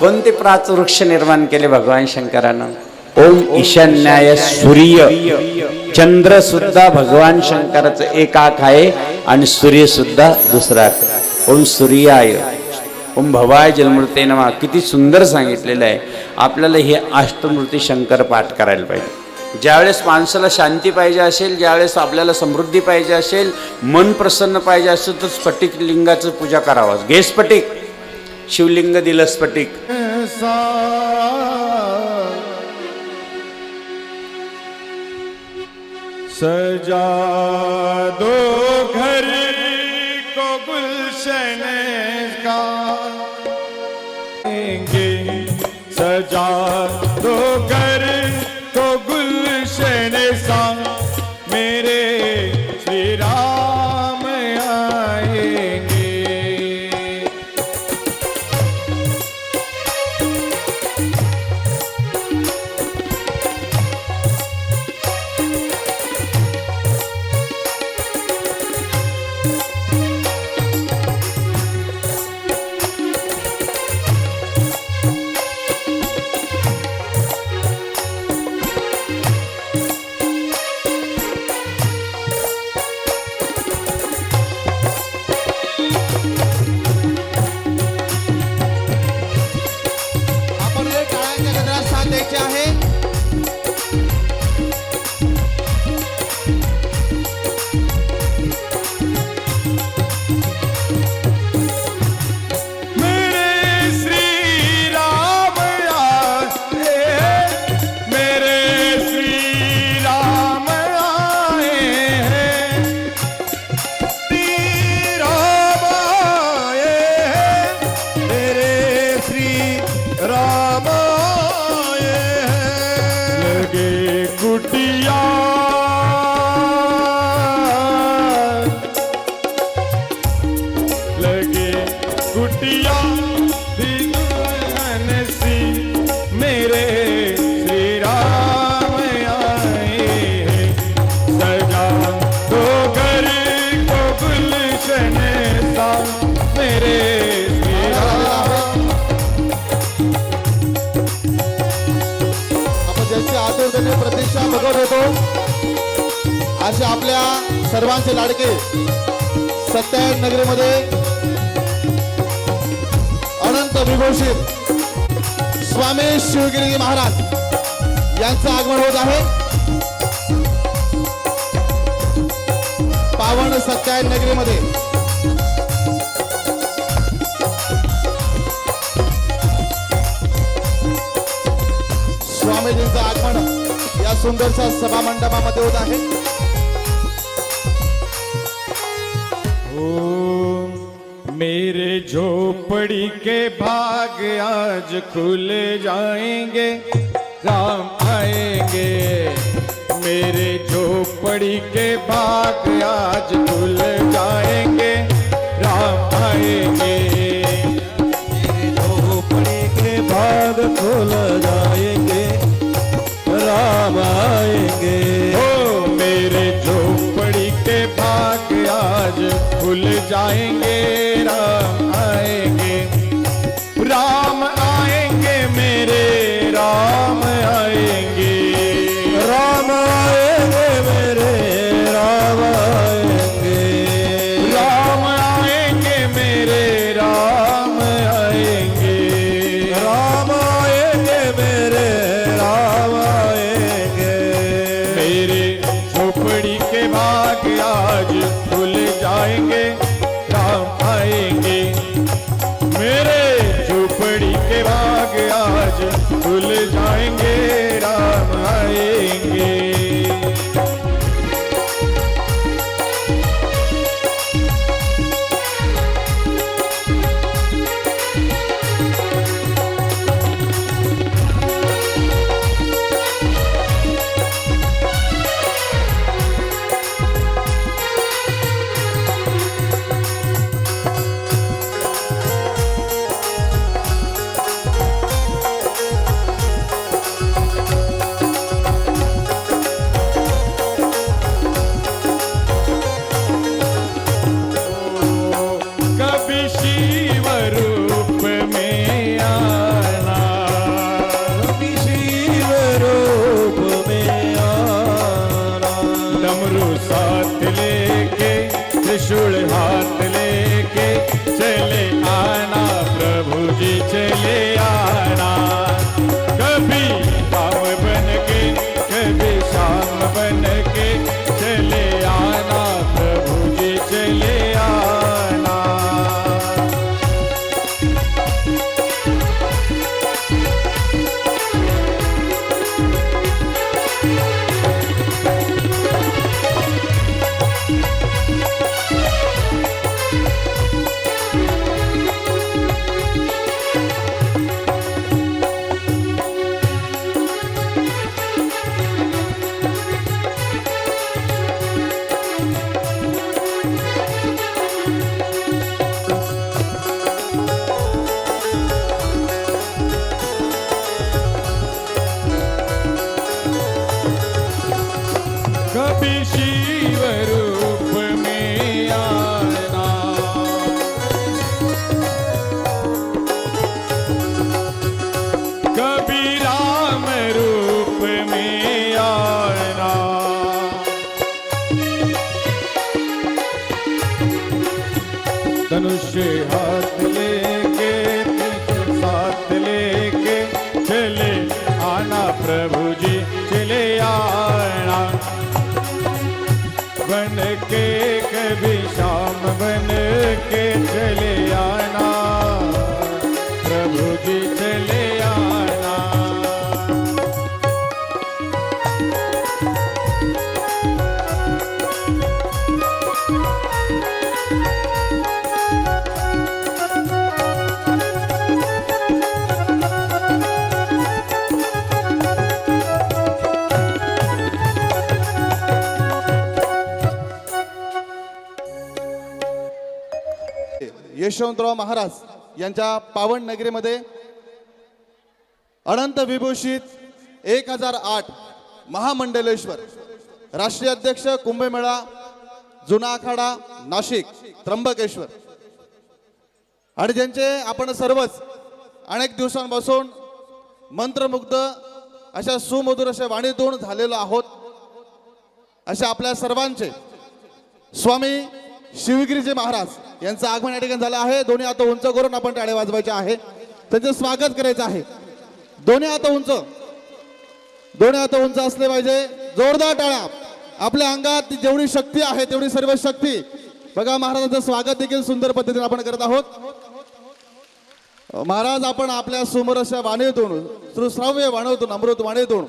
कोणते प्राचवृक्ष निर्माण केले भगवान शंकरानं? ओम ईशान्याय सूर्य. चंद्र सुद्धा भगवान शंकराचं एक आख आहे आणि सूर्य सुद्धा दुसरा आख. ओम सूर्याय ओम भवाय जलमूर्ते नमः. किती सुंदर सांगितलेलं आहे. आपल्याला हे अष्टमूर्ती शंकर पाठ करायला पाहिजे. ज्यावेळेस माणसाला शांती पाहिजे असेल, ज्यावेळेस आपल्याला समृद्धी पाहिजे असेल, मन प्रसन्न पाहिजे असेल, तर स्फटिक लिंगाचं पूजा करावं. घे स्फटिक. शिवलिंग दिलं स्फटिक. सजा दो घर को गुलशन का, सजा दो घर को गुलशन सा, मेरे श्री राम आएंगे. प्रतीक्षा बघत होतो असे आपल्या सर्वांचे लाडके सत्याग्रह नगरीमध्ये अनंत विभूषित स्वामी शिवगिरी महाराज यांचं आगमन होत आहे. पावन सत्याग्रह नगरीमध्ये स्वामीजींचं आगमन या सुंदरसा सभा मंडपामध्ये होत आहे. ओ मेरे झोपड़ी के भाग आज खुल जाएंगे, राम आएंगे. मेरे झोपड़ी के भाग आज खुल जाएंगे, राम आएंगे. मेरे झोपड़ी के भाग खुल जाएंगे, राम आएंगे. ओ मेरे झोपड़ी के भाग आज खुल जाएंगे, राम आएंगे. राम आएंगे मेरे राम आएंगे, राम आएंगे मेरे राम आएंगे. राम आएंगे मेरे राम आएंगे, राम आएंगे मेरे राम आएंगे. मेरे झोपड़ी के भाग आज खुल जाएंगे, राम आएंगे. जी चले आना, कभी राम बन के कभी श्याम बन के चले आना, प्रभु जी चले आना। कभी शिव रूप में आना, कभी राम रूप में आना, धनुष हाथ लेके त्रिशूल साथ लेके चले आना, प्रभु जी चले आना, बन के कभी श्याम बन के चले आना, प्रभु जी चले आना। यशवंतराव महाराज यांच्या पावन नगरीमध्ये अनंत विभूषित 1008 महामंडलेश्वर राष्ट्रीय अध्यक्ष कुंभमेळा जुना आखाडा नाशिक त्र्यंबकेश्वर आणि ज्यांचे आपण सर्वच अनेक दिवसांपासून मंत्रमुग्ध अशा सुमधुर अशा वाणीतून झालेलो आहोत, अशा आपल्या सर्वांचे स्वामी शिवगिरीजी महाराज यांचं आगमन या ठिकाणी झालं आहे। दोन्ही हात उंच करून आपण टाळे वाजवायचे आहे, त्यांचं स्वागत करायचं आहे। दोन्ही हात उंच असले पाहिजे, जोरदार टाळ्या। आपल्या अंगात जेवढी शक्ती आहे तेवढी सर्व शक्ती बघा, महाराजांचं स्वागत देखील सुंदर पद्धतीने आपण करत आहोत। महाराज आपण आपल्या सुमर अशा वाणीतून सुश्राव्य वाणीतून अमृत वाणीतून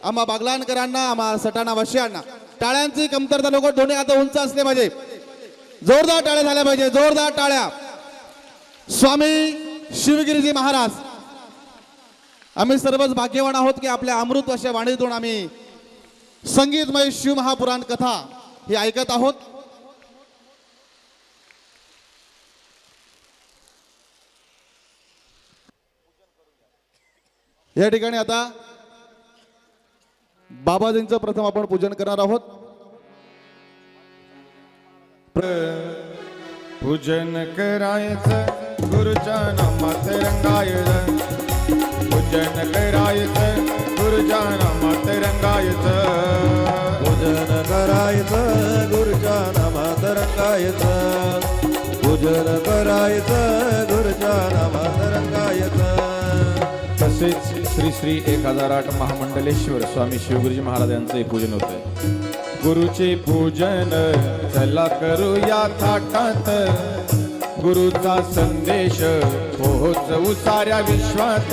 आम्हा बागलाणकरांना आम्हा सटाणा वासियांना टाळ्यांची कमतरता नको, दोन्ही हात उंच असले पाहिजे, जोरदार टाळ्या झाल्या पाहिजे, जोरदार टाळ्या। स्वामी शिवगिरीजी महाराज, आम्ही सर्वच भाग्यवान आहोत की आपल्या अमृत अशा वाणीतून आम्ही संगीतमय शिव महापुराण कथा ही ऐकत आहोत। या ठिकाणी आता बाबाजींचं प्रथम आपण पूजन करणार आहोत। पूजन करायचं गुरुच्या नामात रंगायचं, पूजन करायचं गुरुच्या नामात रंगायचं, पूजन करायचं गुरुच्या नामात रंगायचं, पूजन करायचं गुरुच्या नामात रंगायचं। तसेच श्री श्री 1008 महामंडलेश्वर स्वामी शिवगिरीजी महाराज यांचे पूजन होते। गुरुचे पूजन चला करूया थाटात, गुरुचा संदेश पोहोचवू साऱ्या विश्वात,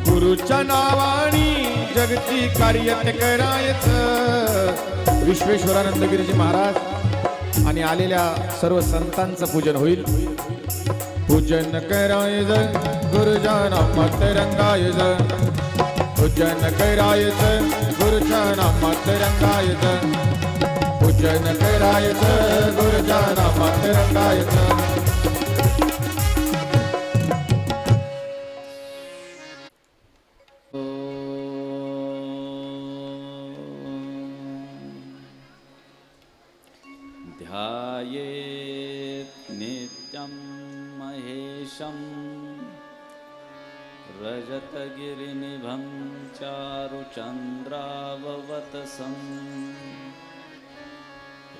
गुरुच्या नावानी जगती कार्य करायचं। विश्वेश्वरानंद गिरीजी महाराज आणि आलेल्या सर्व संतांचं पूजन होईल। पूजन करायचं गुरुच्या नामात रंगायचं, पूजन करायचं गुरुच्या नामात रंगायचं, पूजन करायचं गुरुच्या नामात रंगायचं। ध्यायेत् नित्यं महेशं रजतगिरिनिभं चारुचन्द्राववतसं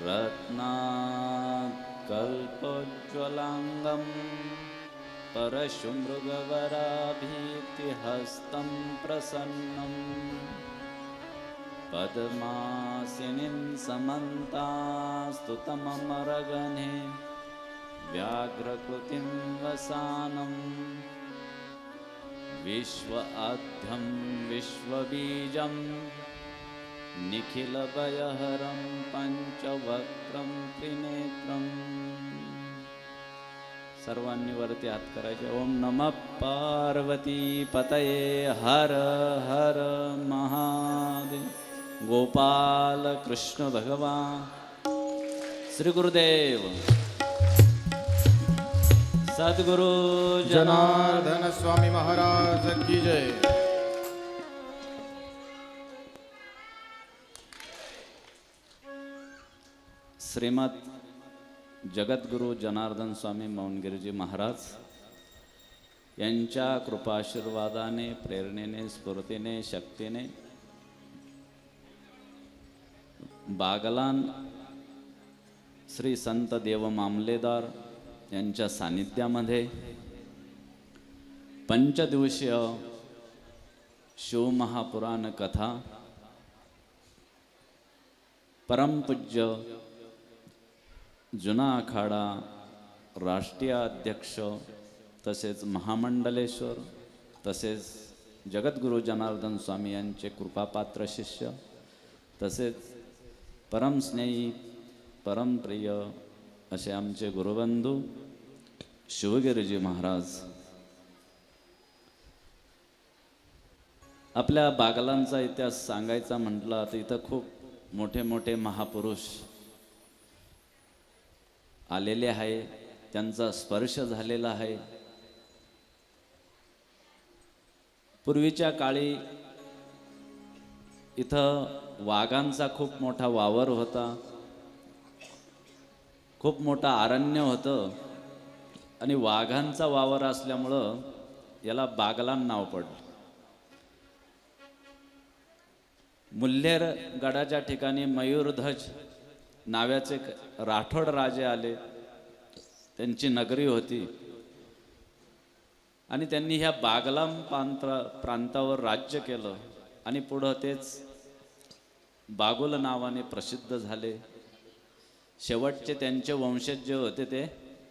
रत्नाकल्पोज्ज्वलाङ्गं परशुमृगवराभीतिहस्तं प्रसन्नं पद्मासिनीं समन्तास्तुतममरगणे व्याघ्रकृतिं वसानं विश्वाद्यं विश्वबीजं निखिलभयहरं पञ्चवक्त्रं त्रिनेत्रम् सर्वांनी वरती हात करायचे. ओम नमः पार्वती पतये हर हर महादेव. गोपाल कृष्ण भगवान श्री गुरुदेव सद्गुरु जनार्दन स्वामी महाराज की जय. श्रीमद जगद्गुरु जनार्दन स्वामी मौनगिरीजी महाराज यांच्या कृपाशीर्वादाने, प्रेरणेने, स्फूर्तीने, शक्तीने बागलान श्री संत देव मामलेदार यांच्या सानिध्यामध्ये पंचदिवसीय शिवमहापुराण कथा परमपूज्य जुना आखाडा राष्ट्रीय अध्यक्ष तसेच महामंडलेश्वर तसेच जगद्गुरु जनार्दन स्वामी यांचे कृपापात्र शिष्य तसेच परमस्नेही परमप्रिय असे आमचे गुरुबंधू शिवगिरीजी महाराज. आपल्या बागलांचा इतिहास सांगायचा म्हटला तर इथं खूप मोठे मोठे महापुरुष आलेले आहे, त्यांचा स्पर्श झालेला आहे. पूर्वीच्या काळी इथं वाघांचा खूप मोठा वावर होता, खूप मोठा अरण्य होतं आणि वाघांचा वावर असल्यामुळं याला बागलान नाव पडलं. मुल्हेर गडाच्या ठिकाणी मयूरध्वज नावाचे राठोड राजे आले, त्यांची नगरी होती आणि त्यांनी ह्या बागलाम प्रांतावर राज्य केलं आणि पुढं तेच बागुल नावाने प्रसिद्ध झाले. शेवटचे त्यांचे वंशज जे होते ते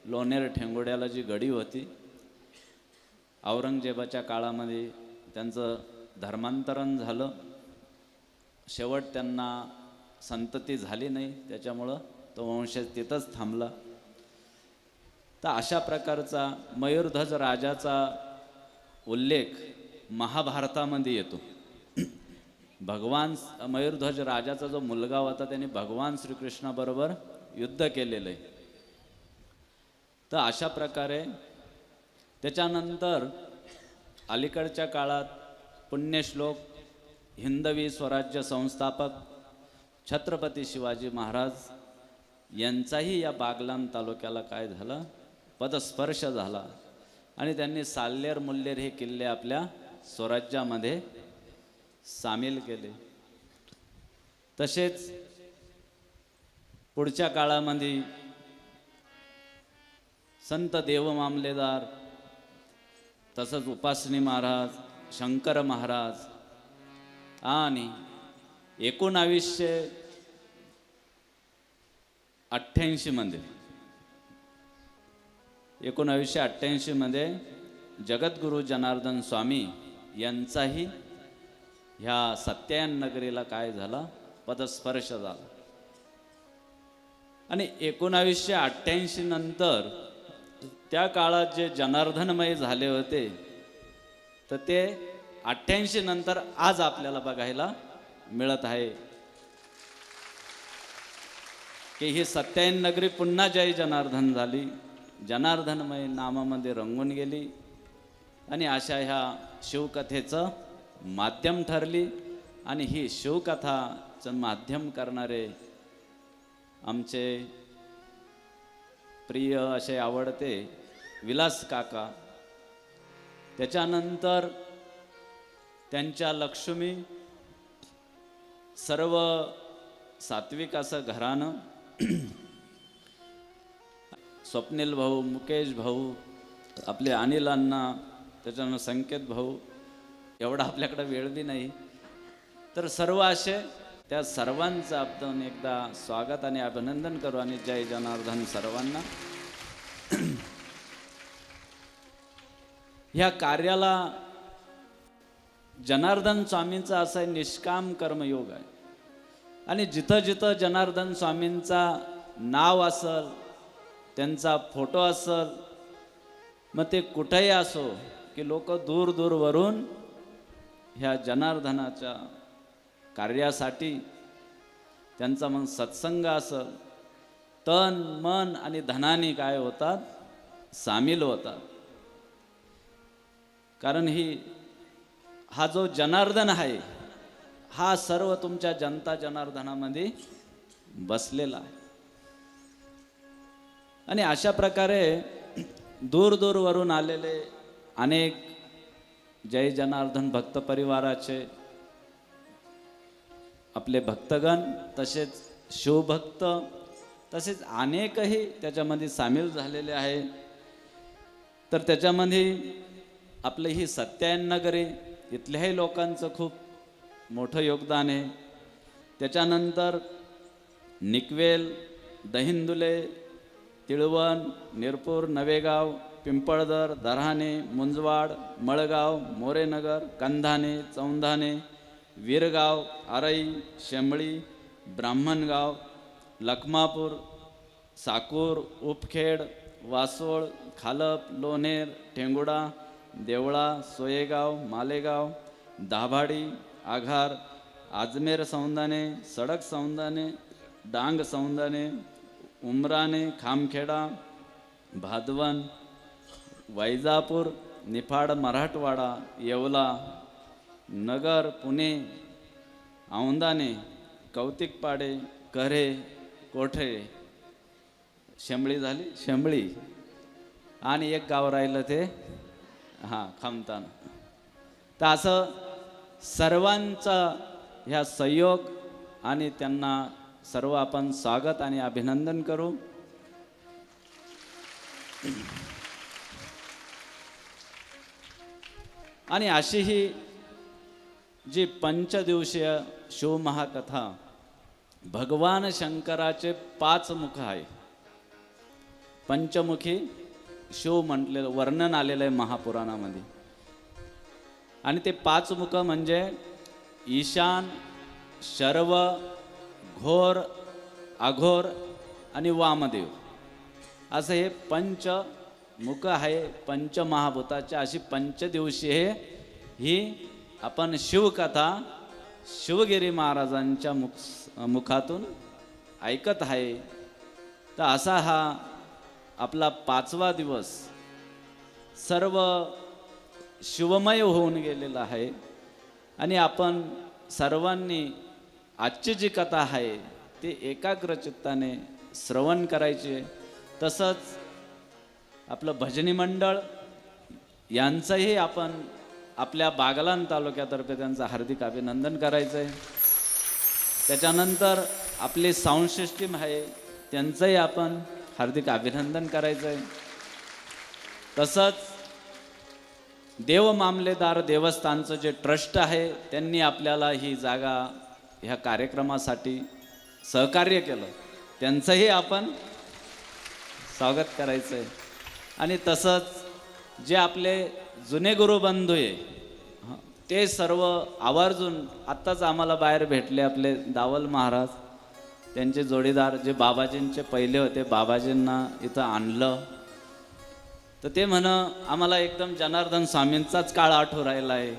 लोणेर ठेंगोड्याला जी गडी होती, औरंगजेबाच्या काळामध्ये त्यांचं धर्मांतरण झालं. शेवट त्यांना संतती झाली नाही, त्याच्यामुळं तो वंशज तिथंच थांबला. तर अशा प्रकारचा मयूरध्वज राजाचा उल्लेख महाभारतामध्ये येतो. भगवान मयूरध्वज राजाचा जो मुलगा होता त्याने भगवान श्रीकृष्णाबरोबर युद्ध केलेलं आहे. तर अशा प्रकारे त्याच्यानंतर अलीकडच्या काळात पुण्यश्लोक हिंदवी स्वराज्य संस्थापक छत्रपती शिवाजी महाराज यांचाही या बागलाण तालुक्याला काय झालं, पदस्पर्श झाला आणि त्यांनी साल्हेर मुल्हेर हे किल्ले आपल्या स्वराज्यामध्ये सामील केले. तसेच पुढच्या काळामध्ये संत देव मामलेदार तसंच उपासनी महाराज, शंकर महाराज आणि 1988 मध्ये जगद्गुरु जनार्दन स्वामी यांचाही ह्या सत्यायन नगरीला काय झाला, पदस्पर्श झाला. आणि 1988 नंतर त्या काळात जे जनार्दनमय झाले होते तर ते 88 नंतर आज आपल्याला बघायला मिळत आहे की ही सत्यायन नगरी पुन्हा जय जनार्दन झाली, जनार्दनमय नामामध्ये रंगून गेली आणि अशा ह्या शिवकथेचं माध्यम ठरली. आणि ही शिवकथाचं माध्यम करणारे आमचे प्रिय असे आवडते विलास काका, त्याच्यानंतर त्यांच्या लक्ष्मी, सर्व सात्विक असं घराणं, स्वप्नील भाऊ, मुकेश भाऊ आपले अनिल अण्णा, त्याच्यानं संकेत भाऊ, एवढा आपल्याकडे वेळ बी नाही, तर सर्व असे त्या सर्वांचं आपण एकदा स्वागत आणि अभिनंदन करू आणि जय जनार्दन सर्वांना. ह्या कार्याला जनार्दन स्वामींचा असा निष्काम कर्मयोग आहे आणि जिथं जिथं जनार्दन स्वामींचा नाव असल, त्यांचा फोटो असल, मग ते कुठेही असो की लोक दूर दूरवरून ह्या जनार्दनाच्या कार्यासाठी त्यांचा मग सत्संग असल, तन मन आणि धनाने काय होतात, सामील होतात. कारण हा जो जनार्दन आहे हा सर्व तुमच्या जनता जनार्दनामध्ये बसलेला आहे. आणि अशा प्रकारे दूर दूरवरून आलेले अनेक जय जनार्दन भक्त परिवाराचे आपले भक्तगण, तसेच शिवभक्त, तसेच अनेकही त्याच्यामध्ये सामील झालेले आहे. तर त्याच्यामध्ये आपलं ही सत्यायन नगरी इथल्याही लोकांचं खूप मोठं योगदान आहे. त्याच्यानंतर निकवेल, दहिंदुले, तिळवण, निरपूर, नवेगाव, पिंपळदर, दऱ्हाणे, मुंजवाड, मळगाव, मोरेनगर, कंधाणे, चौंधाणे, वीरगाव, आरई, शेंबळी, ब्राह्मणगाव, लखमापूर, साकूर, उपखेड, वासोळ, खालप, लोणेर, ठेंगुडा, देवळा, सोयेगाव, मालेगाव, दाभाडी, आघार, आजमेर सौंदाणे, सडक सौंदाणे, डांग सौंदाणे, उमराणे, खामखेडा, भादवन, वैजापूर, निफाड, मराठवाडा, येवला, नगर, पुणे, औंदाणे, कौतिकपाडे, करे, कोठे, शेंबळी झाली, शेंबळी, आणि एक गाव राहिलं ते खामतान. तर असं सर्वांचा ह्या सहयोग आणि त्यांना सर्व आपण स्वागत आणि अभिनंदन करू. आणि अशी ही जी पंचदिवसीय शिवमहाकथा भगवान शंकराचे 5 मुख आहे. पंचमुखी शिव म्हटलेलं वर्णन आलेलं आहे महापुराणामध्ये. आणि ते 5 मुख म्हणजे ईशान, शर्व, घोर, अघोर आणि वामदेव, असं हे पंचमुख आहे. पंचमहाभूताच्या अशी पंचदिवसीय ही आपण शिवकथा शिवगिरी महाराजांच्या मुखातून ऐकत आहे. तर असा हा आपला 5वा दिवस सर्व शिवमय होऊन गेलेला आहे. आणि आपण सर्वांनी आजची जी कथा आहे ती एकाग्र चित्ताने श्रवण करायची. तसंच आपलं भजनी मंडळ यांचंही आपण आपल्या बागलाण तालुक्यातर्फे त्यांचं हार्दिक अभिनंदन करायचं आहे. त्याच्यानंतर आपली साऊंड सिस्टीम आहे त्यांचंही आपण हार्दिक अभिनंदन करायचं आहे. तसंच देव मामलेदार देवस्थानचं जे ट्रस्ट आहे त्यांनी आपल्याला ही जागा ह्या कार्यक्रमासाठी सहकार्य केलं, त्यांचंही आपण स्वागत करायचं आहे. आणि तसंच जे आपले जुने गुरुबंधू आहे ते सर्व आवर्जून आत्ताच आम्हाला बाहेर भेटले, आपले दावल महाराज, त्यांचे जोडीदार जे बाबाजींचे पहिले होते, बाबाजींना इथं आणलं. तर ते आम्हाला एकदम जनार्दन स्वामींचाच काळ आठवू राहिला आहे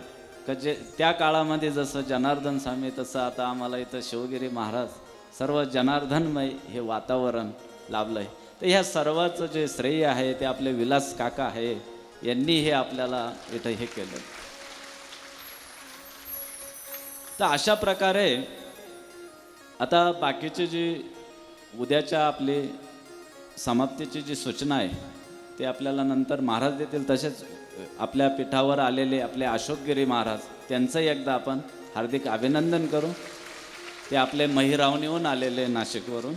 का, जे त्या काळामध्ये जसं जनार्दन स्वामी तसं आता आम्हाला इथं शिवगिरी महाराज सर्व जनार्दनमय हे वातावरण लाभलं आहे. तर ह्या सर्वाचं जे श्रेय आहे ते आपले विलास काका आहे, यांनी हे आपल्याला इथं हे केलं. तर अशा प्रकारे आता बाकीची जी उद्याच्या आपली समाप्तीची जी सूचना आहे ते आपल्याला नंतर महाराज देतील. तसेच आपल्या पीठावर आलेले आपले अशोकगिरी महाराज त्यांचंही एकदा आपण हार्दिक अभिनंदन करू. ते आपले महिरावणीहून आलेले नाशिकवरून.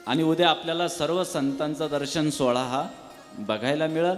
आणि उद्या आपल्याला सर्व संतांचा दर्शन सोहळा हा बघायला मिळेल.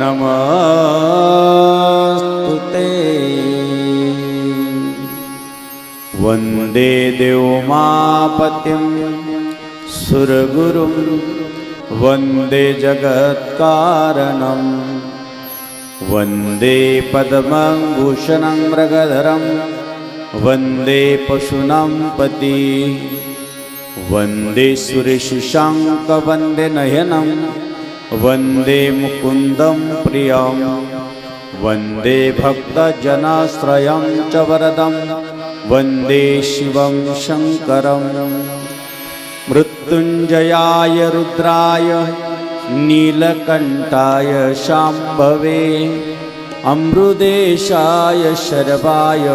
नमस्तुते वंदे देवमापतिं सुरगुरुं वंदे जगत्कारणं वंदे पद्मभूषणं मृगधरं वंदे पशूनां पति वंदे सुरेशशांक वंदे नयनं वंदे मुकुन्दं प्रियं वंदे भक्तजनाश्रयं च वरदं वंदे शिवं शङ्करं मृत्युञ्जयाय रुद्राय नीलकण्ठाय शाम्भवे अमृदेशाय शर्वाय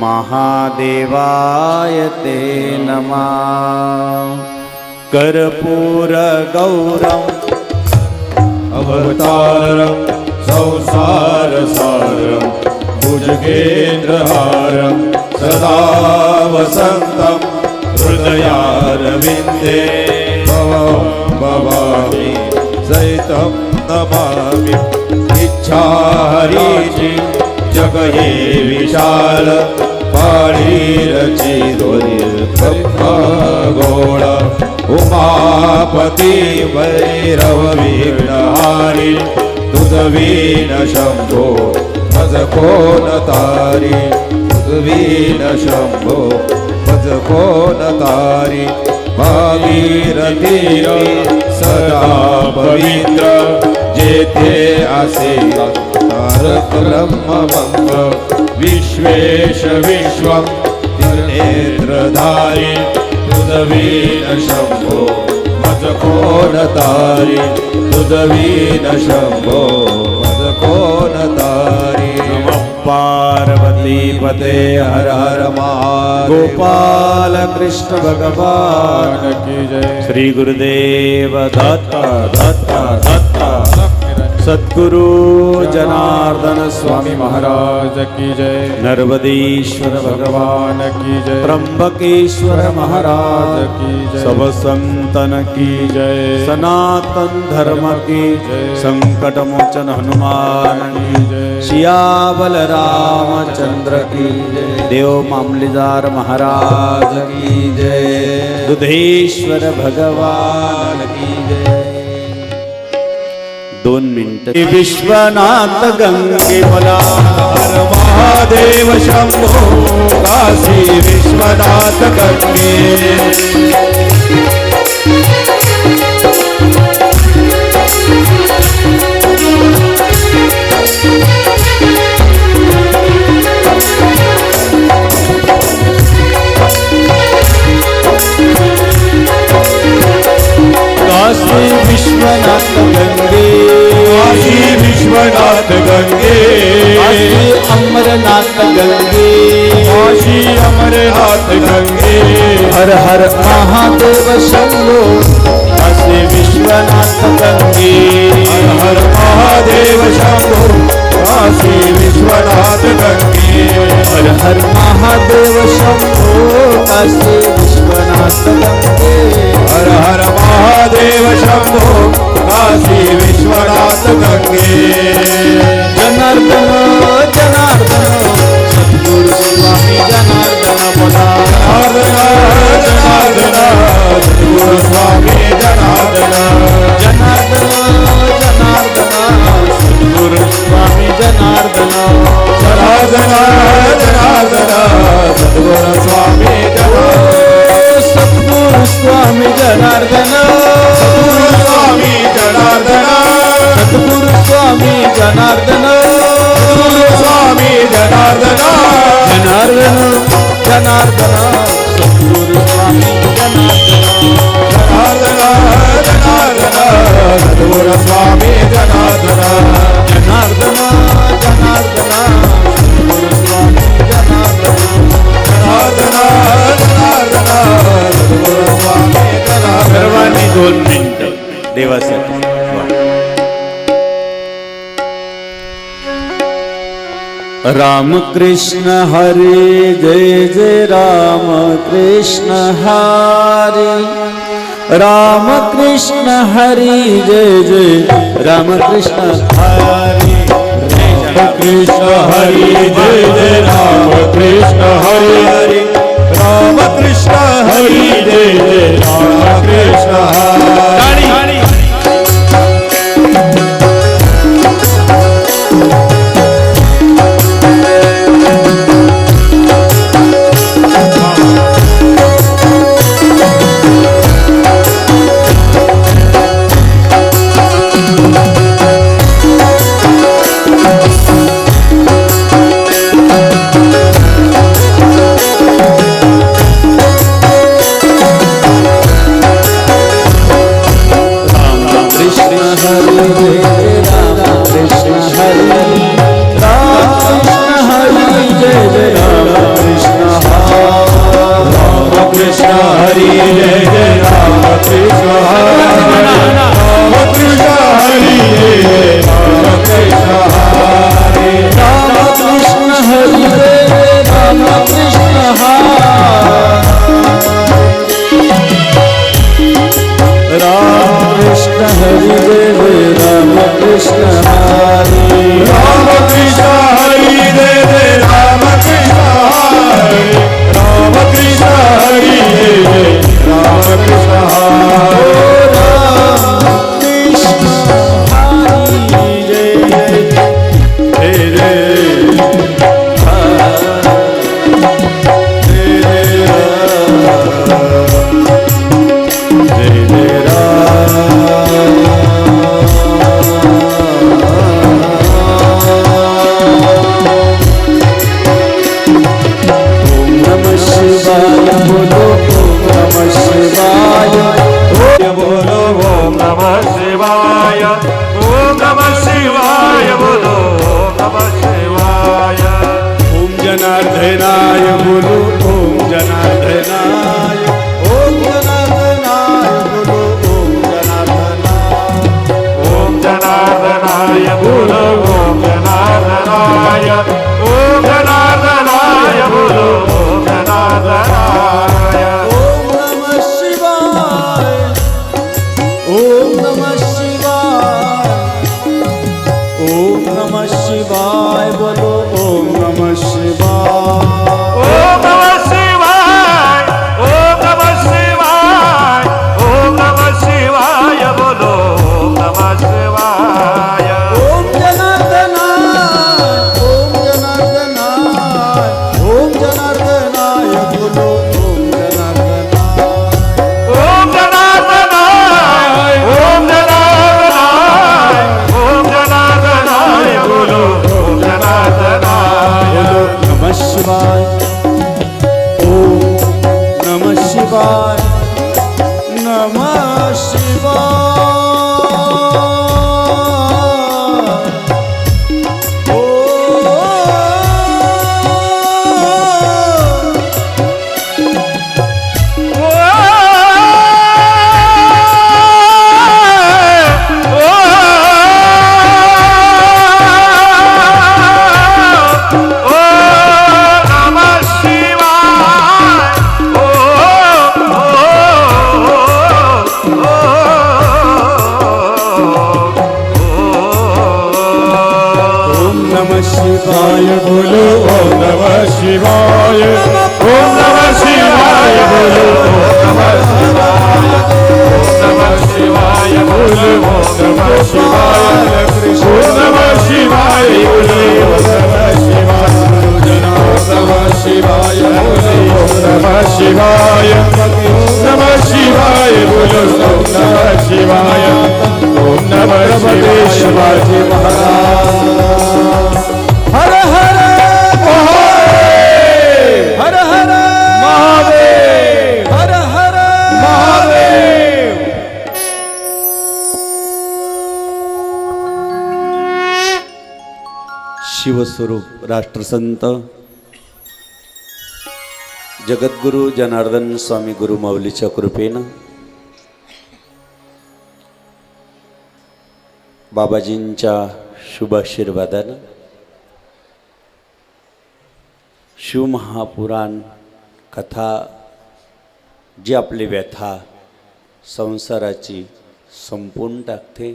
महादेवाय ते नमः कर्पूरगौरम् अवतारं संसारसारं भुजगेन्द्रहारं सदा वसन्तं हृदयारविन्दे भवामि सहितं नमामि इच्छाहरीची जगये विशाल पाळीरचिरोर्ब्रह्मगोळ उमापति वैरवविघ्नहारी तुझवीन शंभो भज कोण तारी तुझवीन शंभो भज कोण तारी भागीरथी सदा पवित्र जेथे असे तारक ब्रह्मभंग विश्वेश विश्वं त्रिनेत्रधारी तुझवीन शंभो भज कोण तारी तुझवीन शंभो भज कोण तारी पार्वती पते हर हर महादेव गोपाल कृष्ण भगवान की जय श्री गुरुदेव दत्त दत्त दत्त सद्गुरु जनार्दन स्वामी महाराज की जय नर्मदेश्वर भगवान की जय त्र्यंबकेश्वर महाराज की जय सब संतन की जय सनातन धर्म की जय संकट मोचन हनुमान की जय सियावल रामचंद्र की जय देव मामलेदार महाराज की जय दुधेश्वर भगवान की जय 2 मिनिटं विश्वनाथ गंगे मला हर महादेव शंभो काशी विश्वनाथ गंगे काशी विश्वनाथ गंगे काशी विश्वनाथ गंगे काशी अमरनाथ गंगे काशी अमरनाथ गंगे हर हर महादेव शंभो काशी विश्वनाथ गंगे हर हर महादेव शंभो काशी विश्वनाथ गंगे हर हर महादेव शंभो काशी विश्वनाथ गंगे हर हर महादेव शंभो काशी विश्वनाथ गंगे जनार्दन जनार्दन सद्गुरु स्वामी जनार्दन बोला जनार्दन सद्गुरु स्वामी जनार्दन जनार्दन जनार्दन सद्गुरु स्वामी जनार्दन जनार्दन जनार्दन सद्गुरु स्वामी जनार्दन सद्गुरु स्वामी जनार्दन सद्गुरु स्वामी जनार्दन सद्गुरु स्वामी जनार्दन सद्गुरु स्वामी जनार्दन जनार्दन जनार्दन सद्गुरु स्वामी जनार्दन जनार्दन जनार्दन सद्गुरु स्वामी जनार्दन जनार्दन जनार्दन सद्गुरु स्वामी जनार्दन जनार्दन जनार्दन सद्गुरु स्वामी जनार्दन सर्वांनी 2 मिनिटं देवासाठी राम कृष्ण हरे जय जय राम कृष्ण हरे राम कृष्ण हरी जय जय राम कृष्ण हरी कृष्ण हरी जय जय राम कृष्ण हरी राम कृष्ण हरी जय जय राम कृष्ण हरी जनार्दनाय बोलो ओम जनार्दनाय ओम जनार्दनाय बोलो ओम जनार्दनाय ओम जनार्दनाय बोलो ओम जनार्दनाय ओम जनार्दनाय बोलो ओम जनार्दनाय ओम नमः शिवाय ओम नमः शिवाय ओम नमः शिवाय बोलो ओम नमः शिवाय ओम नमः शिवाय ओम नमः शिवाय ओम नमः शिवाय बोलो ओम नमः शिवाय ओम जनार्दनाय ओम जनार्दनाय ओम जनार्दनाय बोलो ओम जनार्दनाय ओम जनार्दनाय ओम जनार्दनाय ओम जनार्दनाय बोलो ओम जनार्दनाय बोलो नमः शिवाय ओम नमः शिवाय नमः शिवाय शिवाय बोलो ओम नमः शिवाय ओम नमः शिवाय बोलो ओम नमः शिवाय ओम नमः शिवाय बोलो ओम नमः शिवाय ओम नमः शिवाय बोलो ओम नमः शिवाय नमः शिवाय बोलो ओम नमः शिवाय नमः शिवाय बोलो ओम नमः शिवाय ओम नमः शिवाय महाराज हर हर महादेव हर हर महादेव हर हर महादेव शिवस्वरूप राष्ट्रसंत जगद्गुरु जनार्दन स्वामी गुरु माऊलीच्या कृपेनं बाबाजींच्या शुभ आशीर्वादानं शिवमहापुराण कथा जी आपली व्यथा संसाराची संपवून टाकते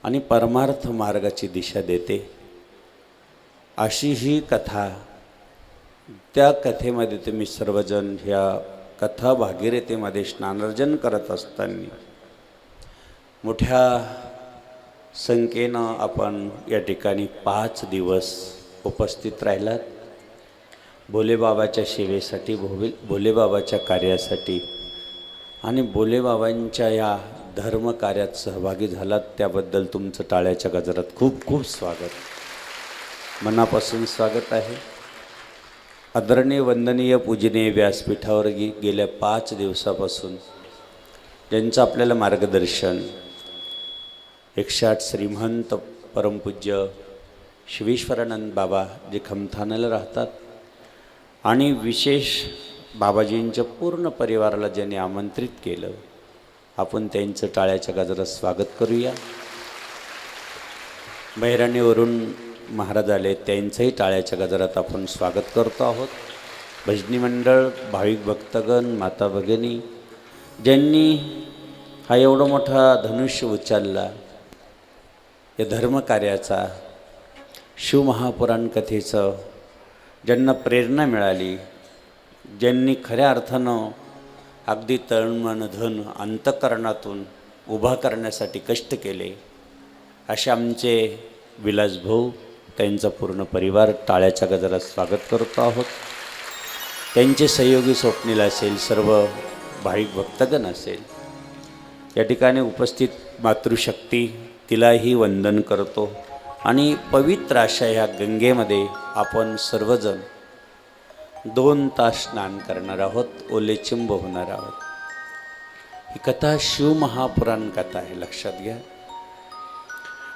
आणि परमार्थ मार्गाची दिशा देते, अशी ही कथा. त्या कथेमध्ये तुम्ही सर्वजण ह्या कथा भागीरथीमध्ये स्नानार्जन करत असताना मोठ्या संख्येनं आपण या ठिकाणी 5 दिवस उपस्थित राहिलात. भोलेबाबाच्या सेवेसाठी, भोलेबाबाच्या कार्यासाठी आणि भोलेबाबांच्या या धर्मकार्यात सहभागी झालात, त्याबद्दल तुमचं टाळ्याच्या गजरात खूप खूप स्वागत, मनापासून स्वागत आहे. आदरणीय, वंदनीय, पूजनीय व्यासपीठावर गेल्या 5 दिवसापासून ज्यांचं आपल्याला मार्गदर्शन 108 श्रीमंत परमपूज्य शिवेश्वरानंद बाबा जे खमठाण्याला राहतात आणि विशेष बाबाजींच्या पूर्ण परिवाराला ज्यांनी आमंत्रित केलं, आपण त्यांचं टाळ्याच्या गजरात स्वागत करूया. बहिराणीवरून महाराज आले, त्यांचंही टाळ्याच्या गजरात आपण स्वागत करतो आहोत. भजनी मंडळ, भाविक भक्तगण, माता भगिनी ज्यांनी हा एवढा मोठा धनुष्य उचलला, या धर्मकार्याचा, शिवमहापुराण कथेचं ज्यांना प्रेरणा मिळाली, ज्यांनी खऱ्या अर्थानं अगदी तन मन धन अंतःकरणातून उभा करण्यासाठी कष्ट केले, असे आमचे विलास भाऊ, त्यांचा पूर्ण परिवार टाळ्याच्या गजरात स्वागत करतो आहोत. त्यांचे सहयोगी स्वप्नील असेल, सर्व भाविक भक्तगण असेल, या ठिकाणी उपस्थित मातृशक्ती, तिलाही वंदन करतो. आणि पवित्र अशा ह्या गंगेमध्ये आपण सर्वजण 2 तास स्नान करणार आहोत, ओलेचिंब होणार आहोत. ही कथा शिवमहापुराण कथा आहे, लक्षात घ्या.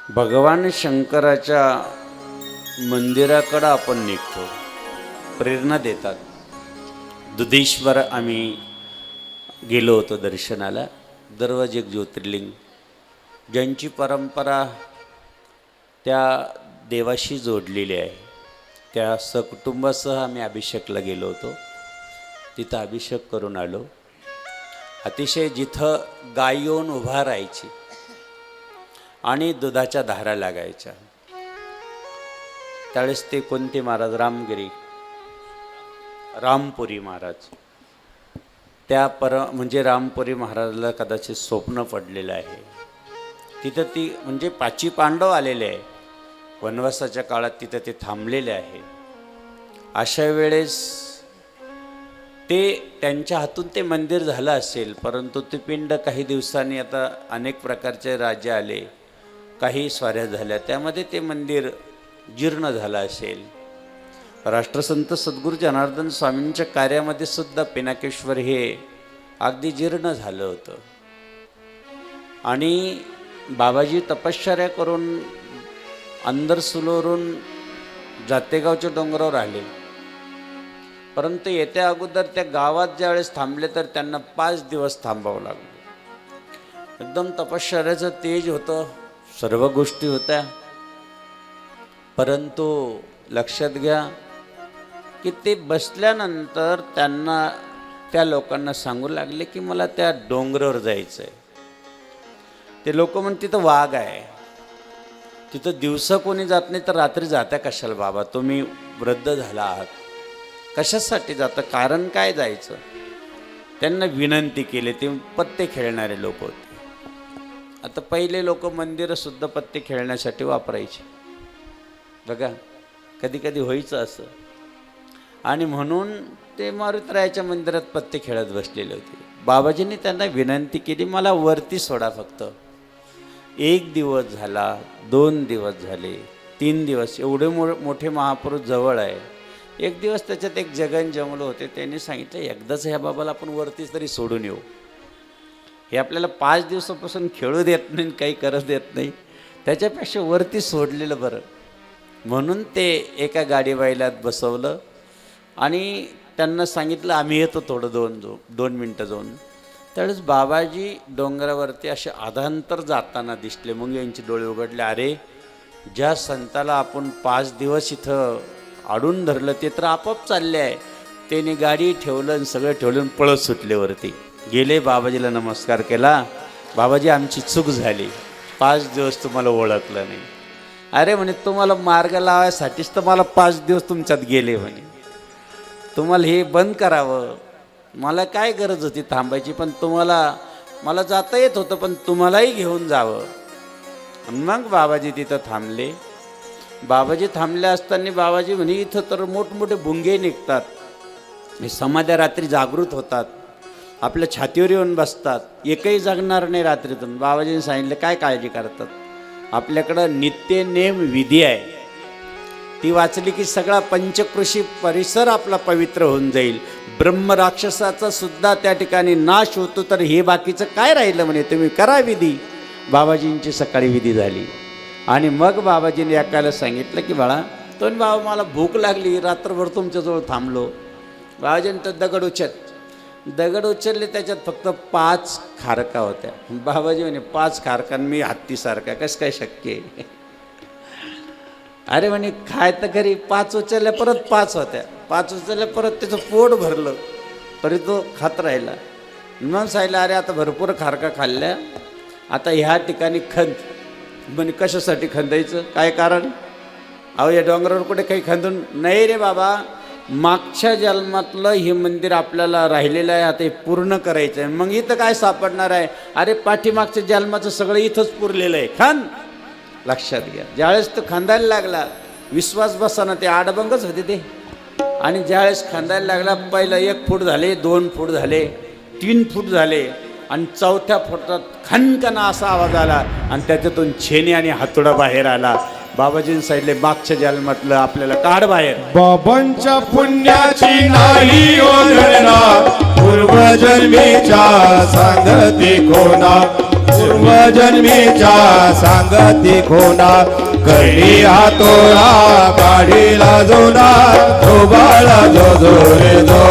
भगवान शंकराच्या मंदिराकडं आपण निघतो, प्रेरणा देतात. दुधेश्वर आम्ही गेलो होतो दर्शनाला. दररोज एक ज्योतिर्लिंग, ज्यांची परंपरा त्या देवाशी जोडलेली आहे, त्या सहकुटुंबासह आम्ही अभिषेकला गेलो होतो. तिथं अभिषेक करून आलो. अतिशय जिथं गाय येऊन उभा राहायची आणि दुधाच्या धारा लागायच्या, त्यावेळेस ते कोणते महाराज, रामपुरी महाराज, त्या म्हणजे रामपुरी महाराजाला कदाचित स्वप्न पडलेलं आहे. तिथं ती म्हणजे 5 पांडव आलेले आहे वनवासाच्या काळात, तिथं ते थांबलेले आहे. अशा वेळेस ते त्यांच्या हातून ते मंदिर झालं असेल, परंतु ते पिंड काही दिवसांनी, आता अनेक प्रकारचे राजे आले, काही स्वाऱ्या झाल्या, त्यामध्ये ते मंदिर जीर्ण झालं असेल. राष्ट्रसंत सद्गुरू जनार्दन स्वामींच्या कार्यामध्ये सुद्धा पिनाकेश्वर हे अगदी जीर्ण झालं होतं. आणि बाबाजी तपश्चर्या करून अंदरसुलवरून जातेगावच्या डोंगरावर आले, परंतु येत्या अगोदर त्या गावात ज्यावेळेस थांबले तर त्यांना 5 दिवस थांबावं लागलं. एकदम तपश्चर्याचं तेज होतं, सर्व गोष्टी होत्या, परंतु लक्षात घ्या की ते बसल्यानंतर त्यांना त्या लोकांना सांगू लागले की मला त्या डोंगरावर जायचं आहे. ते लोक म्हणते तिथं वाघ आहे, तिथं दिवसा कोणी जात नाही, तर रात्री जाता कशाला बाबा, तुम्ही वृद्ध झाला आहात, कशासाठी जातं, कारण काय जायचं. त्यांना विनंती केली. ते पत्ते खेळणारे लोक होते. आता पहिले लोक मंदिरंसुद्धा पत्ते खेळण्यासाठी वापरायचे बघा, कधी कधी व्हायचं असं. आणि म्हणून ते मारुतरायाच्या मंदिरात पत्ते खेळत बसलेले होते. बाबाजींनी त्यांना विनंती केली, मला वरती सोडा फक्त. 1 दिवस झाला, 2 दिवस झाले, 3 दिवस, एवढे मोठे महापुरुष जवळ आहे. एक दिवस त्याच्यात एक जगन जमलं होते, त्यांनी सांगितलं एकदाच ह्या बाबाला आपण वरतीच तरी सोडून येऊ. हे आपल्याला 5 दिवसापासून खेळू देत नाही, काही करत देत नाही, त्याच्यापेक्षा वरती सोडलेलं बरं. म्हणून ते एका गाडीबाईलात बसवलं आणि त्यांना सांगितलं आम्ही येतो थोडं 2 मिनटं जाऊन. त्यावेळेस बाबाजी डोंगरावरती असे आधांतर जाताना दिसले. मग यांचे डोळे उघडले, अरे ज्या संताला आपण 5 दिवस इथं आडून धरलं ते तर आपोआप चालले आहे. त्याने गाडी ठेवलं आणि सगळं ठेवलं पळत सुटले वरती. गेले, बाबाजीला नमस्कार केला. बाबाजी आमची चूक झाली, 5 दिवस तुम्हाला ओळखलं नाही. अरे म्हणे तुम्हाला मार्ग लावायसाठीच तर मला 5 दिवस तुमच्यात गेले म्हणे. तुम्हाला हे बंद करावं, मला काय गरज होती थांबायची, पण मला जाता येत होतं, पण तुम्हालाही घेऊन जावं. मग बाबाजी तिथं थांबले. बाबाजी थांबले असताना बाबाजी म्हणे इथं तर मोठमोठे भुंगे निघतात, हे समाध्या रात्री जागृत होतात, आपल्या छातीवर येऊन बसतात, एकही जगणार नाही रात्रीतून. बाबाजींनी सांगितलं काय काळजी करतात, आपल्याकडं नित्य नेम विधी आहे, ती वाचली की सगळा पंचकृषी परिसर आपला पवित्र होऊन जाईल. ब्रह्म राक्षसाचा सुद्धा त्या ठिकाणी नाश होतो, तर हे बाकीचं काय राहिलं म्हणे, तुम्ही करा विधी. बाबाजींची सकाळी विधी झाली. आणि मग बाबाजीने एकाला सांगितलं की बाळा, तो बाबा मला भूक लागली, रात्रभर तुमच्याजवळ थांबलो. बाबाजीने तर दगड उचलले, त्याच्यात फक्त 5 खारका होत्या. बाबाजी म्हणे 5 खारका, मी हत्तीसारखा, कसं काय शक्य आहे? अरे म्हणे काय तर घरी 5 उचलल्या, परत 5 होत्या, 5 उचलल्या, परत त्याचं पोट भरलं, तरी तो खात राहिला. मग सांगितलं अरे आता भरपूर खारका खाल्ल्या, आता ह्या ठिकाणी खंद. म्हणे कशासाठी खंदायचं, काय कारण? अहो या डोंगरावर कुठे काही खंदून नाही रे बाबा, मागच्या जन्मातलं हे मंदिर आपल्याला राहिलेलं आहे, आता हे पूर्ण करायचं आहे. मग इथं काय सापडणार आहे? अरे पाठीमागच्या जन्माचं सगळं इथंच पुरलेलं आहे, खंद. लक्षात घ्या, ज्यावेळेस तो खंदायला लागला, विश्वास बसाना, ते आडबंगच होते ते. आणि ज्यावेळेस खंदायला लागला, पहिलं 1 फूट झाले, 2 फूट झाले, 3 फूट झाले, आणि 4थ्या फुटात खनकना असा आवाज आला, आणि त्याच्यातून छेनी आणि हातोडा बाहेर आला. बाबाजींनी सांगितले मागच्या जन्मातलं आपल्याला काढ बाहेर. बाबांच्या पुण्याची नाही योजना पूर्वजन्मीच्या सांगती कोणा, पूर्वजन्मीच्या सांगती कोणा. कळी हातोळा काढीला जोडा, तो बाळा जो जो रे जो.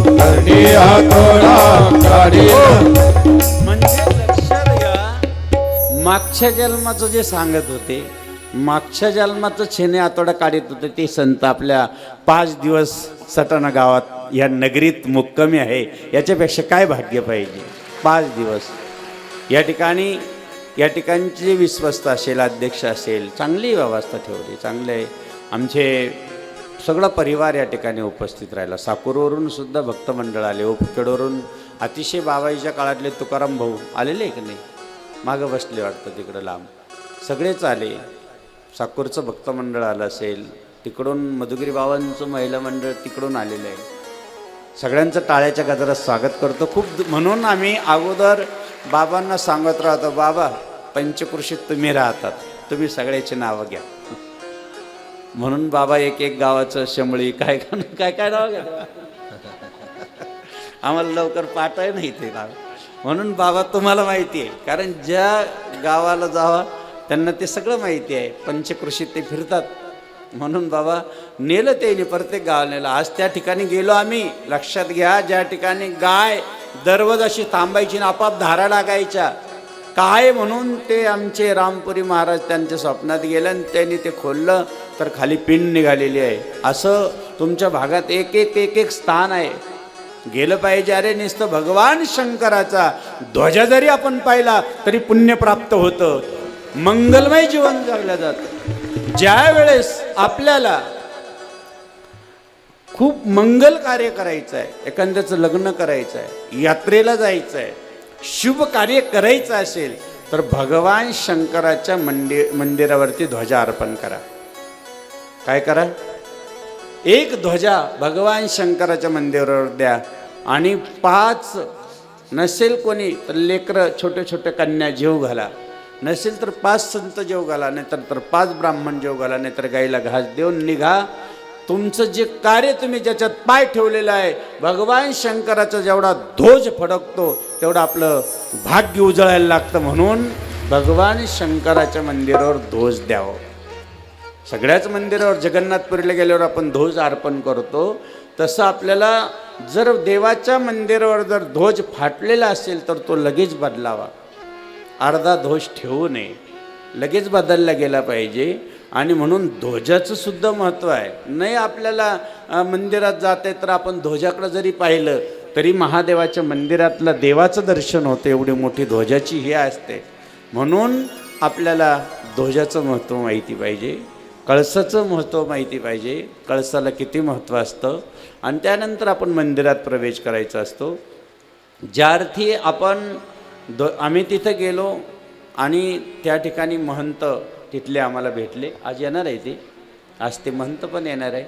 कळी हातोळा काढीला. म्हणजे लक्षात घ्या, मागच्या जन्माचं जे सांगत होते, मागच्या जन्माचं छेने आतोडा काढत होते ते संत आपल्या 5 दिवस सटाणा गावात या नगरीत मुक्कामी आहे. याच्यापेक्षा काय भाग्य पाहिजे? 5 दिवस या ठिकाणचे जे विश्वस्त असेल, अध्यक्ष असेल, चांगली व्यवस्था ठेवली, चांगले आहे. आमचे सगळा परिवार या ठिकाणी उपस्थित राहिला. साकूरवरून सुद्धा भक्तमंडळ आले, उपखेडवरून अतिशय बाबाईच्या काळातले तुकाराम भाऊ आलेले की नाही, मागं बसले वाटतं तिकडं लांब, सगळेच आले. साकूरचं भक्तमंडळ आलं असेल, तिकडून मधुगिरी बाबांचं महिला मंडळ तिकडून आलेलं आहे. सगळ्यांचं टाळ्याच्या गजरात स्वागत करतो. म्हणून आम्ही अगोदर बाबांना सांगत राहतो, बाबा पंचकृषीत तुम्ही राहतात, तुम्ही सगळ्याची नावं घ्या. म्हणून बाबा एक गावाचं शंभळी काय काय नाव घ्या, आम्हाला लवकर पाठाय नाही ते नाव. म्हणून बाबा तुम्हाला माहिती आहे, कारण ज्या गावाला जावा त्यांना ते सगळं माहिती आहे, पंचकृषीत ते फिरतात. म्हणून बाबा नेलं त्याने, प्रत्येक गावाला नेलं. आज त्या ठिकाणी गेलो आम्ही, लक्षात घ्या, ज्या ठिकाणी गाय दररोज अशी थांबायची ना आपाप धारा लागायच्या, काय म्हणून ते आमचे रामपुरी महाराज त्यांच्या स्वप्नात गेलं आणि त्यांनी ते खोललं, तर खाली पिंड निघालेली आहे. असं तुमच्या भागात एक स्थान आहे, गेलं पाहिजे. अरे नुसतं भगवान शंकराचा ध्वजा जरी आपण पाहिला तरी पुण्य प्राप्त होतं, मंगलमय जीवन जगलं जातं. ज्या वेळेस आपल्याला खूप मंगल कार्य करायचं आहे, एखाद्याचं लग्न करायचं आहे, यात्रेला जायचं आहे, शुभ कार्य करायचं असेल, तर भगवान शंकराच्या मंदिरावरती ध्वजा अर्पण करा. काय करा? एक ध्वजा भगवान शंकराच्या मंदिरावर द्या. आणि 5 नसेल कोणी तर लेकरं, छोटे छोटे कन्या जेव घाला, नसेल तर 5 संत जेव घाला, नाहीतर 5 ब्राह्मण जेव घाला, नाहीतर गाईला घास देऊन निघा. तुमचं जे कार्य तुम्ही ज्याच्यात पाय ठेवलेलं आहे, भगवान शंकराचा जेवढा ध्वज फडकतो तेवढं आपलं भाग्य उजळायला लागतं. म्हणून भगवान शंकराच्या मंदिरावर ध्वज द्यावं. सगळ्याच मंदिरावर जगन्नाथपुरीला गेल्यावर आपण ध्वज अर्पण करतो, तसं आपल्याला जर देवाच्या मंदिरावर जर ध्वज फाटलेला असेल तर तो लगेच बदलावा. अर्धा ध्वज ठेवू नये, लगेच बदलला गेला पाहिजे. आणि म्हणून ध्वजाचं सुद्धा महत्त्व आहे. नाही आपल्याला मंदिरात जाते तर आपण ध्वजाकडे जरी पाहिलं तरी महादेवाच्या मंदिरातलं देवाचं दर्शन होतं. एवढी मोठी ध्वजाची ही असते. म्हणून आपल्याला ध्वजाचं महत्त्व माहिती पाहिजे, कळसाचं महत्त्व माहिती पाहिजे, कळसाला किती महत्त्व असतं. आणि त्यानंतर आपण मंदिरात प्रवेश करायचा असतो. ज्या अर्थी आम्ही तिथं गेलो आणि त्या ठिकाणी महंत तिथले आम्हाला भेटले. आज येणार आहे ते, आज ते महंत पण येणार आहे.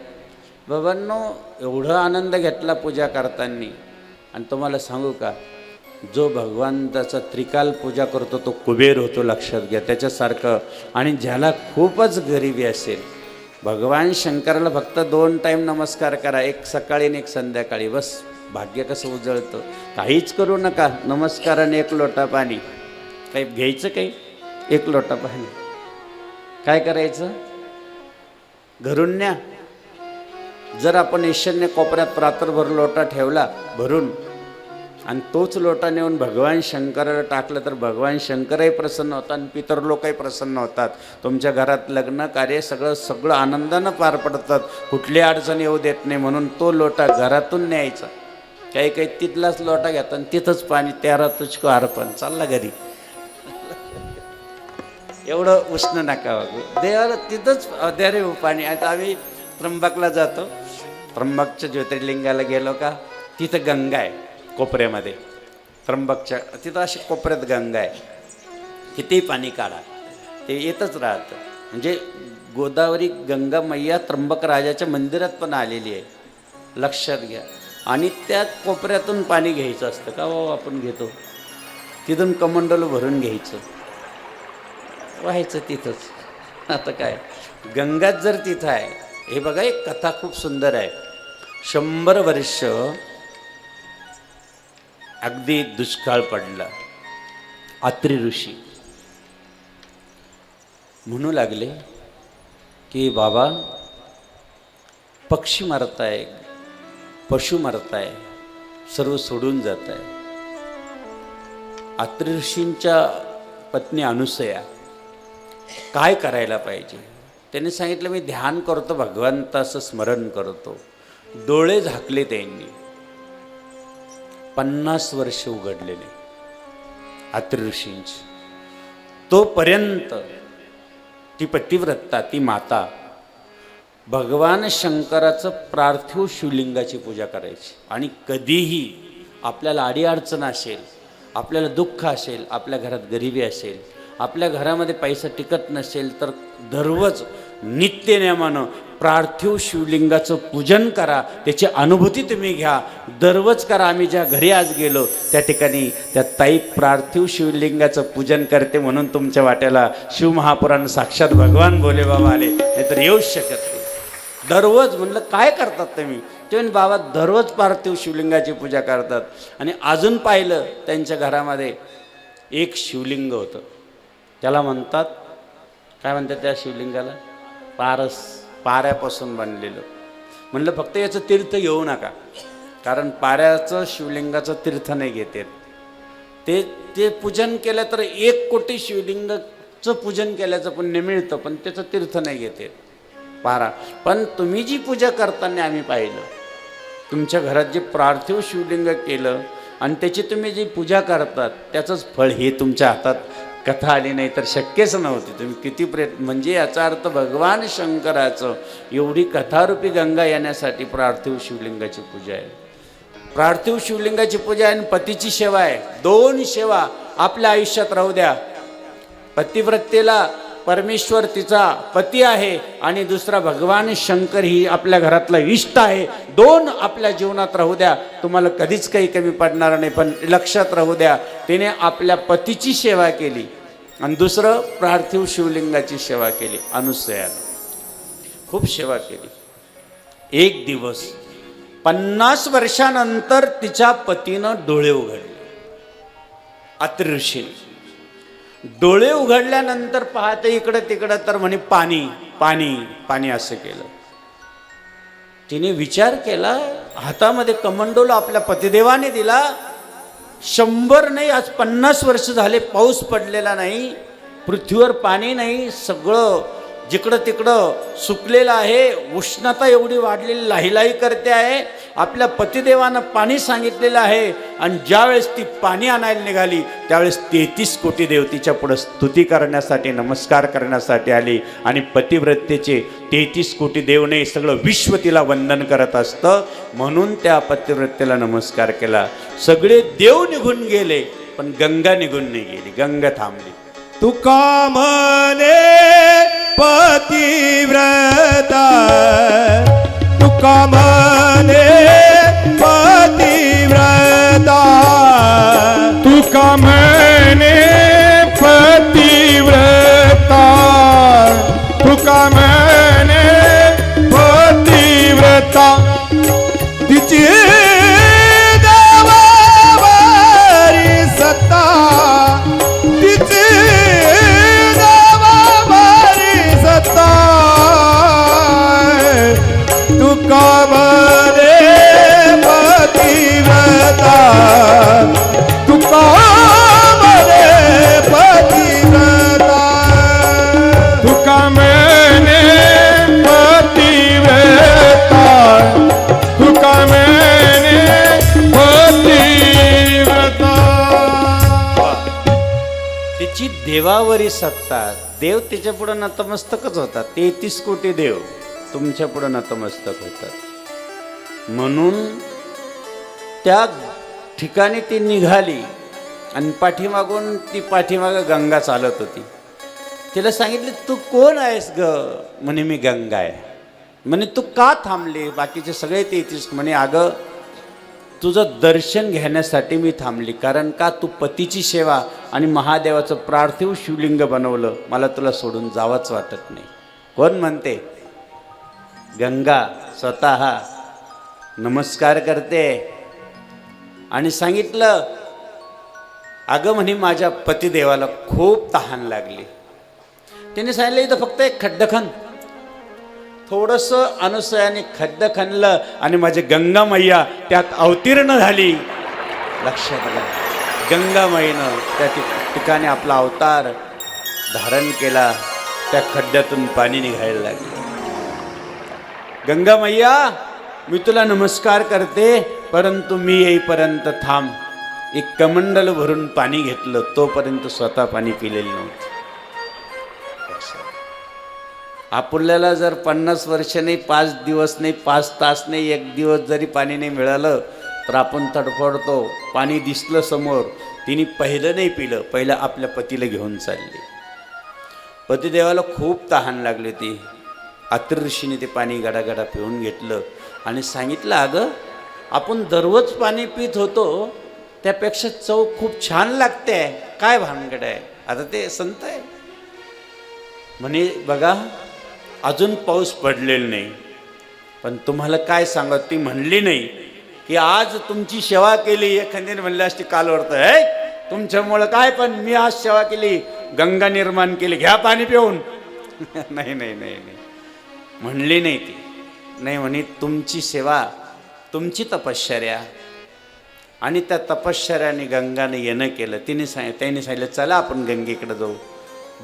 बाबांनो, एवढा आनंद घेतला पूजा करताना. आणि तुम्हाला सांगू का, जो भगवंताचा त्रिकाल पूजा करतो तो कुबेर होतो, लक्षात घ्या त्याच्यासारखं. आणि ज्याला खूपच गरिबी असेल, भगवान शंकराला फक्त 2 टाईम नमस्कार करा, एक सकाळी आणि एक संध्याकाळी, बस भाग्य कसं उजळतं. काहीच करू नका, नमस्कार आणि 1 लोटा पाणी. काही घ्यायचं, काही 1 लोटा पाणी. काय करायचं, घरून न्या. जर आपण ईशान्य कोपऱ्यात रात्रभर लोटा ठेवला भरून आणि तोच लोटा नेऊन भगवान शंकराला टाकलं तर भगवान शंकरही प्रसन्न होतात आणि पितर लोकही प्रसन्न होतात. तुमच्या घरात लग्न कार्य सगळं आनंदानं पार पडतात, कुठली अडचण येऊ देत नाही. म्हणून तो लोटा घरातून न्यायचा. काही काही तिथलाच लोटा घेतात आणि तिथंच पाणी, 13 तुझको अर्पण, चालला घरी. एवढं उष्ण नका वागू, देवाला तिथंच द्या रे पाणी. आता आम्ही त्र्यंबकला जातो, त्र्यंबकच्या ज्योतिर्लिंगाला गेलो का, तिथं गंगा आहे कोपऱ्यामध्ये. त्र्यंबकच्या तिथं अशी कोपऱ्यात गंगा आहे. कितीही पाणी काढा ते येतच राहतं. म्हणजे गोदावरी गंगा मैया त्र्यंबक राजाच्या मंदिरात पण आलेली आहे, लक्षात घ्या. आणि त्या कोपऱ्यातून पाणी घ्यायचं असतं का हो, आपण घेतो तिथून कमंडलू भरून घ्यायचं, व्हायचं तिथंच. आता काय, गंगाच जर तिथं आहे. हे बघा, एक कथा खूप सुंदर आहे. 100 वर्ष अगदी दुष्काळ पडला. अत्री ऋषी म्हणू लागले की बाबा, पक्षी मरताय, पशु मरताय, सर्व सोडून जात आहे. अत्री ऋषींच्या पत्नी अनुसया काय करायला पाहिजे. त्यांनी सांगितलं, मी ध्यान करतो, भगवंताचं स्मरण करतो. डोळे झाकले त्यांनी. 50 वर्ष उघडलेले अत्री ऋषींची. तोपर्यंत ती पतिव्रता, ती माता भगवान शंकराचं पार्थिव शिवलिंगाची पूजा करायची. आणि कधीही आपल्याला अडीअडचण असेल, आपल्याला दुःख असेल, आपल्या घरात गरिबी असेल, आपल्या घरामध्ये पैसा टिकत नसेल, तर दररोज नित्यनेमानं पार्थिव शिवलिंगाचं पूजन करा. त्याची अनुभूती तुम्ही घ्या, दररोज करा. आम्ही ज्या घरी आज गेलो त्या ठिकाणी त्या ताई पार्थिव शिवलिंगाचं पूजन करते, म्हणून तुमच्या वाट्याला शिवमहापुराण साक्षात भगवान भोले बाबा आले, नाहीतर येऊच शकत नाही. दररोज म्हणलं काय करतात तुम्ही, ते बाबा दररोज पार्थिव शिवलिंगाची पूजा करतात. आणि अजून पाहिलं त्यांच्या घरामध्ये एक शिवलिंग होतं, त्याला म्हणतात, काय म्हणतात त्या शिवलिंगाला, पारस, पाऱ्यापासून बनलेलं. म्हणलं फक्त याचं तीर्थ घेऊ नका, कारण पाऱ्याचं शिवलिंगाचं तीर्थ नाही घेतात. ते पूजन केलं तर 1 कोटी शिवलिंगाचं पूजन केल्याचं पुण्य मिळतं, पण त्याचं तीर्थ नाही घेतात पारा. पण तुम्ही जी पूजा करताना आम्ही पाहिलं, तुमच्या घरात जे पार्थिव शिवलिंग केलं आणि त्याची तुम्ही जी पूजा करतात त्याचंच फळ हे तुमच्या हातात कथा आली, नाही तर शक्यच नव्हती. तुम्ही किती म्हणजे याचा अर्थ भगवान शंकराचं एवढी कथारूपी गंगा येण्यासाठी पार्थिव शिवलिंगाची पूजा आहे. पार्थिव शिवलिंगाची पूजा आणि पतीची सेवा आहे. 2 सेवा आपल्या आयुष्यात राहू द्या. पतिव्रतेला परमेश्वर तिचा पती आहे आणि दुसरा भगवान शंकर ही आपल्या घरातला इष्ट आहे. 2 आपल्या जीवनात राहू द्या, तुम्हाला कधीच काही कमी पडणार नाही. पण लक्षात राहू द्या, तिने आपल्या पतीची सेवा केली आणि दुसरं पार्थिव शिवलिंगाची सेवा केली. अनुसयाला खूप सेवा केली. एक दिवस 50 वर्षानंतर तिच्या पतीनं डोळे उघडले. अत्री ऋषीने डोळे उघडल्यानंतर पाहते इकडं तिकडं, तर म्हणे पाणी पाणी पाणी असं केलं. तिने विचार केला, हातामध्ये कमंडोल आपल्या पतिदेवाने दिला. 100 नाही, आज 50 वर्ष झाले पाऊस पडलेला नाही, पृथ्वीवर पाणी नाही, सगळं जिकडं तिकडं सुकलेलं आहे. उष्णता एवढी वाढलेली लाहीलाही करते आहे आपल्या पतिदेवानं पाणी सांगितलेलं आहे आणि ज्यावेळेस ती पाणी आणायला निघाली त्यावेळेस 33 कोटी देव तिच्या पुढे स्तुती करण्यासाठी नमस्कार करण्यासाठी आली आणि पतिव्रतेचे 33 कोटी देव नाही सगळं विश्व तिला वंदन करत असतं म्हणून त्या पतिव्रतेला नमस्कार केला. सगळे देव निघून गेले पण गंगा निघून नाही गेली, गंगा थांबली. तुका म्हणे पतिव्रता तुका म्हणे पतिव्रता तुका म्हणे पतिव्रता तुका म्हणे पतिव्रता तिची देवावारी सत्ता तिची देवावारी सत्ता तुका म्हणे पतिव्रता तुका म्हणे पतिव्रता तुका म्हणे पतिव्रता तुका म्हणे पतिव्रता. तिची देवावरी सत्ता, देव तिच्या पुढे नतमस्तकच होतात. 33 कोटी देव तुमच्या पुढे नतमस्तक होतात. म्हणून त्या ठिकाणी ती निघाली आणि पाठीमागून ती पाठीमागं गंगा चालत होती. तिला सांगितले तू कोण आहेस ग? म्हणे मी गंगा आहे. म्हणे तू का थांबली? बाकीचे सगळे 33 म्हणे अगं तुझं दर्शन घेण्यासाठी मी थांबली. कारण का तू पतीची सेवा आणि महादेवाचं पार्थिव शिवलिंग बनवलं, मला तुला सोडून जावंच वाटत नाही. कोण म्हणते? गंगा स्वतः नमस्कार करते आणि सांगितलं अगं म्हणे माझ्या पतिदेवाला खूप तहान लागली. त्याने सांगितलं इथं फक्त एक खड्डं खण. थोडंसं अनुसयाने खड्डं खणलं आणि माझी गंगा मैया त्यात अवतीर्ण झाली. लक्षात घ्या, गंगा मैयानं त्या ठिकाणी आपला अवतार धारण केला. त्या खड्ड्यातून पाणी निघायला लागलं. गंगा मैया मी तुला नमस्कार करते परंतु मी येईपर्यंत थांब. एक कमंडल भरून पाणी घेतलं, तोपर्यंत स्वतः पाणी पिलेलं नव्हतं. आपल्याला जर 50 वर्ष नाही, 5 दिवस नाही, 5 तास नाही, 1 दिवस जरी पाणी नाही मिळालं तर आपण तडफडतो. पाणी दिसलं समोर, तिने पहिलं नाही पिलं, पहिलं आपल्या पतीला घेऊन चालली. पतिदेवाला खूप तहान लागली होती. अत्रि ऋषीने ते पाणी गडागडा पिऊन घेतलं आणि सांगितलं अगं आपण दररोज पाणी पित होतो त्यापेक्षा चव खूप छान लागते, काय भानगड आहे? आता ते संत आहे म्हणे बघा अजून पाऊस पडलेला नाही पण तुम्हाला काय सांगत, ती म्हणली नाही की आज तुमची सेवा केली. एखाद्याने म्हणलं असते कालवरतं आहे तुमच्यामुळं काय, पण मी आज सेवा केली, गंगा निर्माण केली, घ्या पाणी पिऊन. नाही नाही नाही नाही म्हणली नाही ती. नाही म्हणे तुमची सेवा, तुमची तपश्चर्या आणि त्या तपश्चर्याने गंगाने येणं केलं. त्याने सांगितलं चला आपण गंगेकडे जाऊ.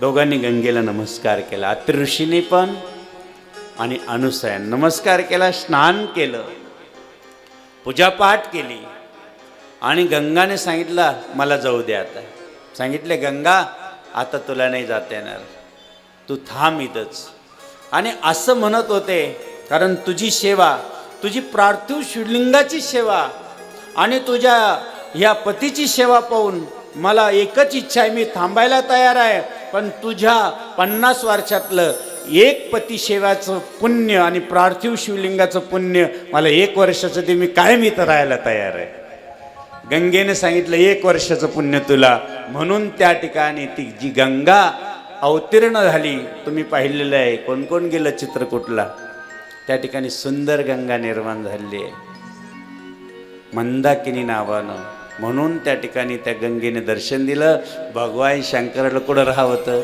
दोघांनी गंगेला नमस्कार केला. अत्रि ऋषीने पण आणि अनुसयाने नमस्कार केला, स्नान केलं, पूजापाठ केली आणि गंगाने सांगितलं मला जाऊ दे. आता सांगितले गंगा आता तुला नाही जाता येणार, तू थांब इथंच. आणि असं म्हणत होते कारण तुझी सेवा, तुझी पार्थिव शिवलिंगाची सेवा आणि तुझ्या ह्या पतीची सेवा पाहून मला एकच इच्छा आहे, मी थांबायला तयार आहे. पण तुझ्या 50 वर्षातलं एक पती सेवाचं पुण्य आणि पार्थिव शिवलिंगाचं पुण्य मला 1 वर्षाचं ते मी कायम इथं राहायला तयार आहे. गंगेने सांगितलं 1 वर्षाचं पुण्य तुला. म्हणून त्या ठिकाणी ती जी गंगा अवतीर्ण झाली तुम्ही पाहिलेलं आहे. कोण कोण गेलं चित्रकूटला, त्या ठिकाणी सुंदर गंगा निर्माण झाली आहे मंदाकिनी नावानं. म्हणून त्या ठिकाणी त्या गंगेने दर्शन दिलं. भगवान शंकराला कुठं राहतं,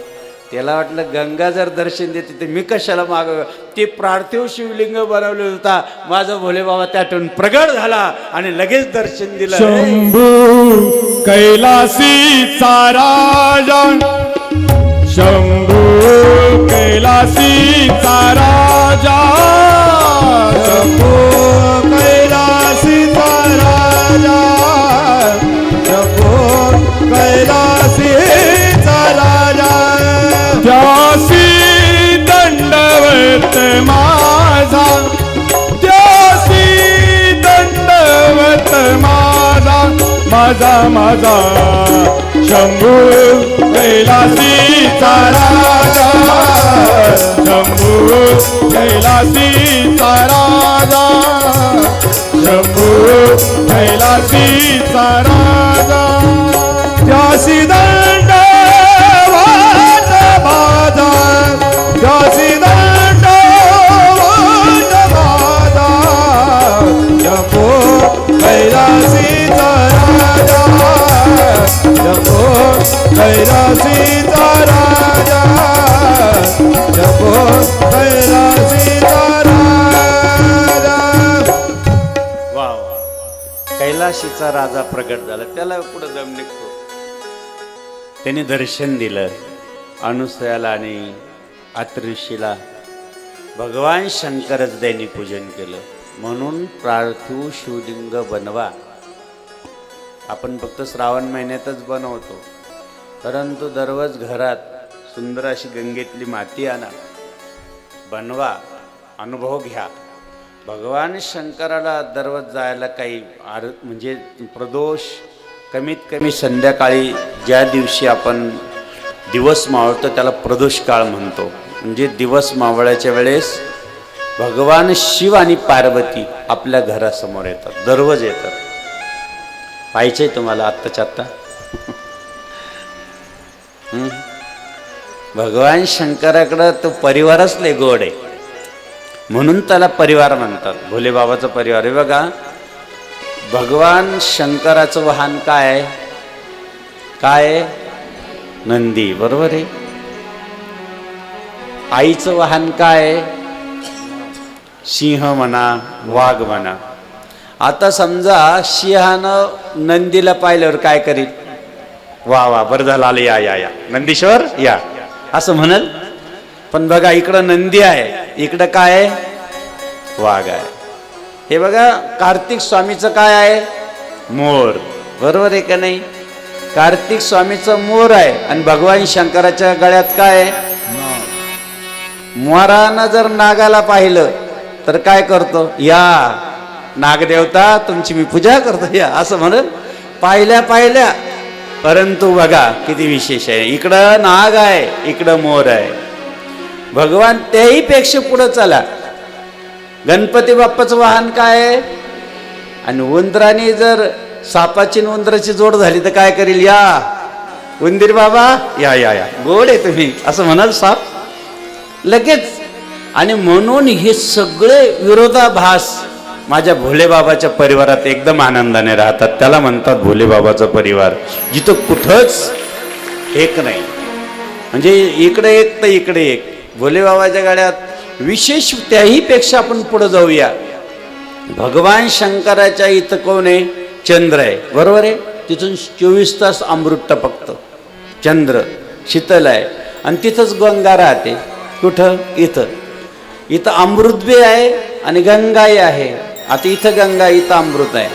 त्याला वाटलं गंगा जर दर्शन देते तर मी कशाला माग, ते पार्थिव शिवलिंग बनवलं होता, माझा भोले बाबा त्यातून प्रगट झाला आणि लगेच दर्शन दिलं. शंभू कैलासीचा राजा, शंभू कैलासीचा राजा, शंभू कैलासीचा माझा माझा शंभू कैलासीचा राजा शंभू कैलासीचा राजा शंभू कैलासीचा राजा त्यासी दंड वाट माझा त्यासी दंड वाट माझा शंभू कैलासीचा राजा शंभू कैलासीचा राजा शंभू कैलासीचा राजा. वा वा, कैलाशीचा राजा प्रगट झाला, त्याला पुढे दम निघतो. त्याने दर्शन दिलं अनुसयाला आणि आत्रिशीला. भगवान शंकरच त्यांनी पूजन केलं. म्हणून पार्थिव शिवलिंग बनवा. आपण फक्त श्रावण महिन्यातच बनवतो, परंतु दररोज घरात सुंदर अशी गंगेतली माती आणा, बनवा, अनुभव घ्या. भगवान शंकराला दररोज जायला काही म्हणजे प्रदोष कमीत कमी संध्याकाळी ज्या दिवशी आपण दिवस मावळतो त्याला प्रदोष काळ म्हणतो. म्हणजे दिवस मावळाच्या वेळेस भगवान शिव आणि पार्वती आपल्या घरासमोर येतात, दररोज येतात. पाहिजे तुम्हाला आत्ताच्या आत्ता. भगवान शंकराकडं तो परिवारच लय गोड आहे, म्हणून त्याला परिवार म्हणतात. भोले बाबाचा परिवार आहे. बघा, भगवान शंकराचं वाहन काय आहे? काय आहे? नंदी, बरोबर आहे. आईचं वाहन काय आहे? सिंह म्हणा, वाघ म्हणा. आता समजा सिंहानं नंदीला पाहिल्यावर काय करील? वा वा, बरं झालं आलं, या या या नंदीश्वर या, असं म्हणल. पण बघा, इकडं नंदी आहे, इकडं काय आहे? वाघ आहे. हे बघा, कार्तिक स्वामीचं काय आहे? मोर, बरोबर आहे का नाही? कार्तिक स्वामीचं मोर आहे आणि भगवान शंकराच्या गळ्यात काय आहे? मोरानं जर नागाला पाहिलं तर काय करतो? या नागदेवता, तुमची मी पूजा करतो, या असं म्हणत पाहिल्या पाहिल्या. परंतु बघा किती विशेष आहे, इकडं नाग आहे, इकडं मोर आहे. भगवान त्याही पेक्षा पुढं चला. गणपती बाप्पाचं वाहन काय आहे? आणि उंदराने जर सापाची आणि उंदराची जोड झाली तर काय करील? या उंदीर बाबा, या या या, गोड आहे तुम्ही, असं म्हणाल साप लगेच. आणि म्हणून हे सगळे विरोधाभास माझ्या भोले बाबाच्या परिवारात एकदम आनंदाने राहतात. त्याला म्हणतात भोले बाबाचा परिवार, जिथं कुठंच एक नाही. म्हणजे इकडे एक तर इकडे एक. भोले बाबाच्या गाड्यात विशेष त्याही पेक्षा आपण पुढे जाऊया. भगवान शंकराच्या इथं कोण आहे? चंद्र आहे, बरोबर आहे. तिथून 24 तास अमृत टपकतं. चंद्र शीतल आहे आणि तिथंच गंगा राहते. कुठं? इथं. इथं अमृत बी आहे आणि गंगाही आहे. आता इथं गंगा, इथं अमृत आहे.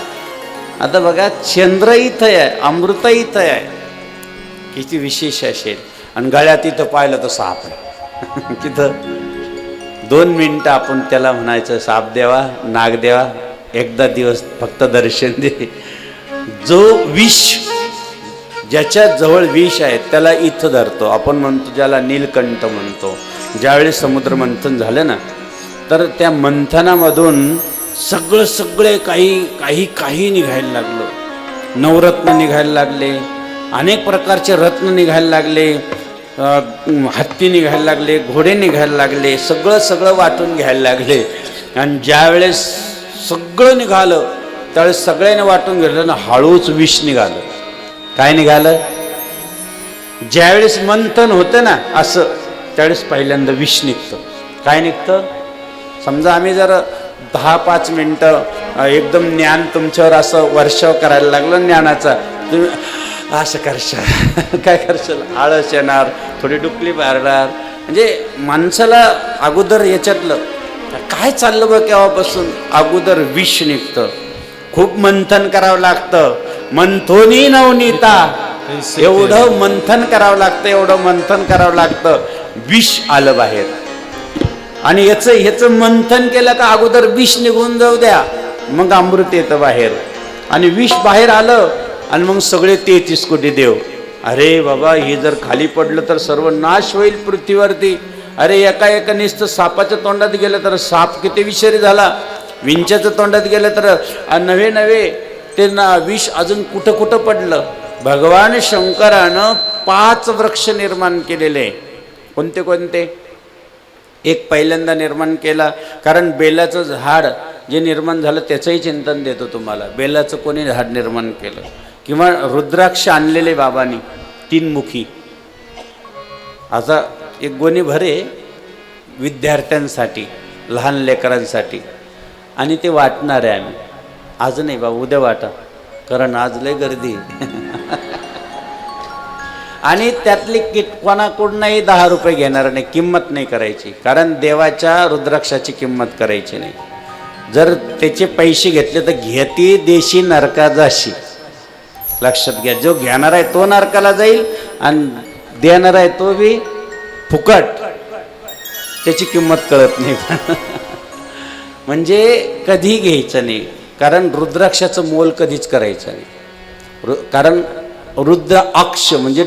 आता बघा, चंद्र इथं आहे, अमृत इथं आहे. किती विशेष असेल. आणि गळ्यात इथं पाहिलं तर साप आहे. तिथं 2 मिनिटं आपण त्याला म्हणायचं, साप देवा, नाग देवा, एकदा दिवस फक्त दर्शन दे. जो विष, ज्याच्या जवळ विष आहे त्याला इथं धरतो. आपण म्हणतो ज्याला नीलकंठ म्हणतो. ज्यावेळी समुद्र मंथन झालं ना, तर त्या मंथनामधून सगळे काही निघायला लागलं. नवरत्न निघायला लागले, अनेक प्रकारचे रत्न निघायला लागले, हत्ती निघायला लागले, घोडे निघायला लागले, सगळं वाटून घ्यायला लागले. आणि ज्यावेळेस सगळं निघालं त्यावेळेस सगळ्यांनी वाटून घेतलं ना, हळूच विष निघालं. काय निघालं? ज्यावेळेस मंथन होतं ना असं, त्यावेळेस पहिल्यांदा विष निघतं. काय निघतं? समजा आम्ही जर 10-5 मिनटं एकदम ज्ञान तुमच्यावर असं वर्षाव करायला लागलं ज्ञानाचा, तुम्ही असं करशाल. काय करशाल? आळस येणार, थोडी डुकली मारणार. म्हणजे माणसाला अगोदर याच्यातलं काय चाललं बघ केव्हापासून, अगोदर विष निघतं. खूप मंथन करावं लागतं. मंथोनी नवनीता, एवढं मंथन करावं लागतं, एवढं मंथन करावं लागतं. विष आलं बाहेर. आणि ह्याचं मंथन केलं का अगोदर विष निघून जाऊ द्या, मग अमृत येतं बाहेर. आणि विष बाहेर आलं आणि मग सगळे 33 कोटी देव. अरे बाबा, हे जर खाली पडलं तर सर्व नाश होईल पृथ्वीवरती. अरे एका नुसतं सापाच्या तोंडात गेलं तर साप किती विषारी झाला, विंच्याच्या तोंडात गेलं तर नवे ते विष अजून कुठं कुठं पडलं. भगवान शंकरानं 5 वृक्ष निर्माण केलेले. कोणते कोणते? एक पहिल्यांदा निर्माण केला, कारण बेलाचं झाड जे निर्माण झालं त्याचंही चिंतन देतो तुम्हाला. बेलाचं कोणी झाड निर्माण केलं? किंवा रुद्राक्ष आणलेले बाबांनी 3 मुखी. आता एक गोणी भरे विद्यार्थ्यांसाठी, लहान लेकरांसाठी, आणि ते वाटणार आहे आम्ही. आज नाही बाबा, उद्या वाटा, कारण आज लय गर्दी. आणि त्यातली कोणाकडूनही 10 रुपये घेणार नाही, किंमत नाही करायची, कारण देवाच्या रुद्राक्षाची किंमत करायची नाही. जर त्याचे पैसे घेतले तर घेती देशी नरका जाशी. लक्षात घ्या, जो घेणार आहे तो नरकाला जाईल आणि देणार आहे तो बी फुकट. त्याची किंमत कळत नाही. म्हणजे कधी घ्यायचं नाही, कारण रुद्राक्षाचं मोल कधीच करायचं नाही. कारण रुद्र अक्ष म्हणजे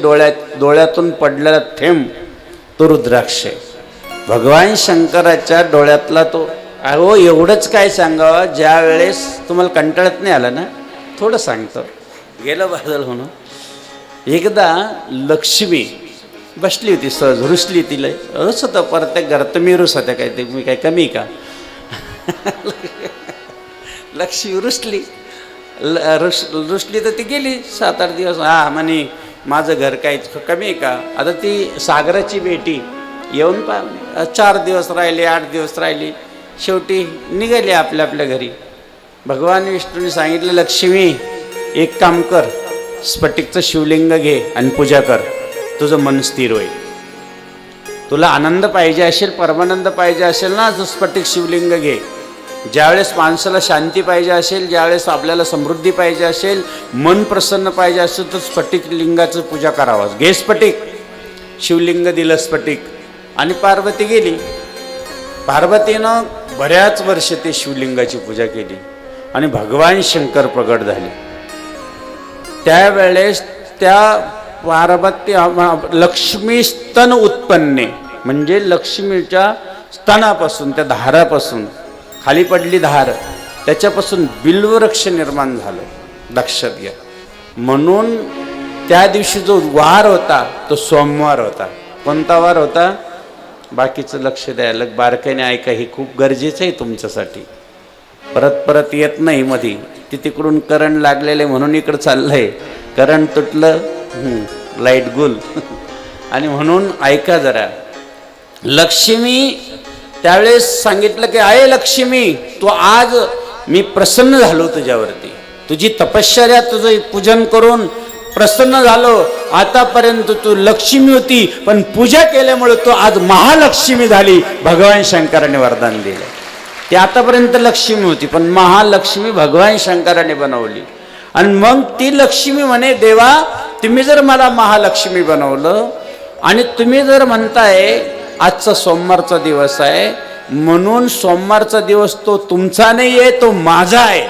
डोळ्यातून पडलेला थेंब तो रुद्राक्ष आहे. भगवान शंकराच्या डोळ्यातला तो. अहो एवढंच काय सांगावं, ज्या वेळेस तुम्हाला कंटाळत नाही आला ना, थोडं सांगतो. गेलं बदल म्हणून एकदा लक्ष्मी बसली होती, सहज रुसली. तिला रुस होतं प्रत्येक घरात. तुम्ही रुस होत्या काय, ते मी काय कमी का? लक्ष्मी रुसली. रुसली तर ती गेली 7-8 दिवस. हा म्हणे माझं घर काय कमी आहे का? आता ती सागराची बेटी येऊन 4 दिवस राहिले, 8 दिवस राहिली, शेवटी निघाली आपल्या आपल्या घरी. भगवान विष्णूने सांगितलं, लक्ष्मी एक काम कर, स्फटिकचं शिवलिंग घे आणि पूजा कर, तुझं मन स्थिर होईल. तुला आनंद पाहिजे असेल, परमानंद पाहिजे असेल ना, तर स्फटिक शिवलिंग घे. ज्यावेळेस माणसाला शांती पाहिजे असेल, ज्यावेळेस आपल्याला समृद्धी पाहिजे असेल, मन प्रसन्न पाहिजे असेल, तर स्फटिक लिंगाचं पूजा करावं. घे स्फटिक. शिवलिंग दिलं स्फटिक, आणि पार्वती गेली. पार्वतीनं बऱ्याच वर्ष ते शिवलिंगाची पूजा केली आणि भगवान शंकर प्रगट झाले. त्यावेळेस त्या पार्वती लक्ष्मी स्तन उत्पन्ने, म्हणजे लक्ष्मीच्या स्तनापासून, त्या धारापासून खाली पडली धार, त्याच्यापासून बिल्ववृक्ष निर्माण झालं. लक्षात घ्या. म्हणून त्या दिवशी जो वार होता तो सोमवार होता. कोणता वार होता? बाकीचं लक्ष द्यायला बारकाईने ऐका, हे खूप गरजेचं आहे तुमच्यासाठी. परत येत नाही मध्ये. ती तिकडून करंट लागलेले म्हणून इकडं चाललंय, करंट तुटलं, लाईट गुल. आणि म्हणून ऐका जरा. लक्ष्मी त्यावेळेस सांगितलं की आहे लक्ष्मी, तू आज मी प्रसन्न झालो तुझ्यावरती, तुझी तपश्चर्या, तुझं पूजन करून प्रसन्न झालो. आतापर्यंत तू लक्ष्मी होती, पण पूजा केल्यामुळे तू आज महालक्ष्मी झाली. भगवान शंकराने वरदान दिलं. ती आतापर्यंत लक्ष्मी होती, पण महालक्ष्मी भगवान शंकराने बनवली. आणि मग ती लक्ष्मी म्हणे, देवा तुम्ही जर मला महालक्ष्मी बनवलं, आणि तुम्ही जर म्हणताय आजचा सोमवारचा दिवस आहे, म्हणून सोमवारचा दिवस तो तुमचा नाही आहे, तो माझा आहे,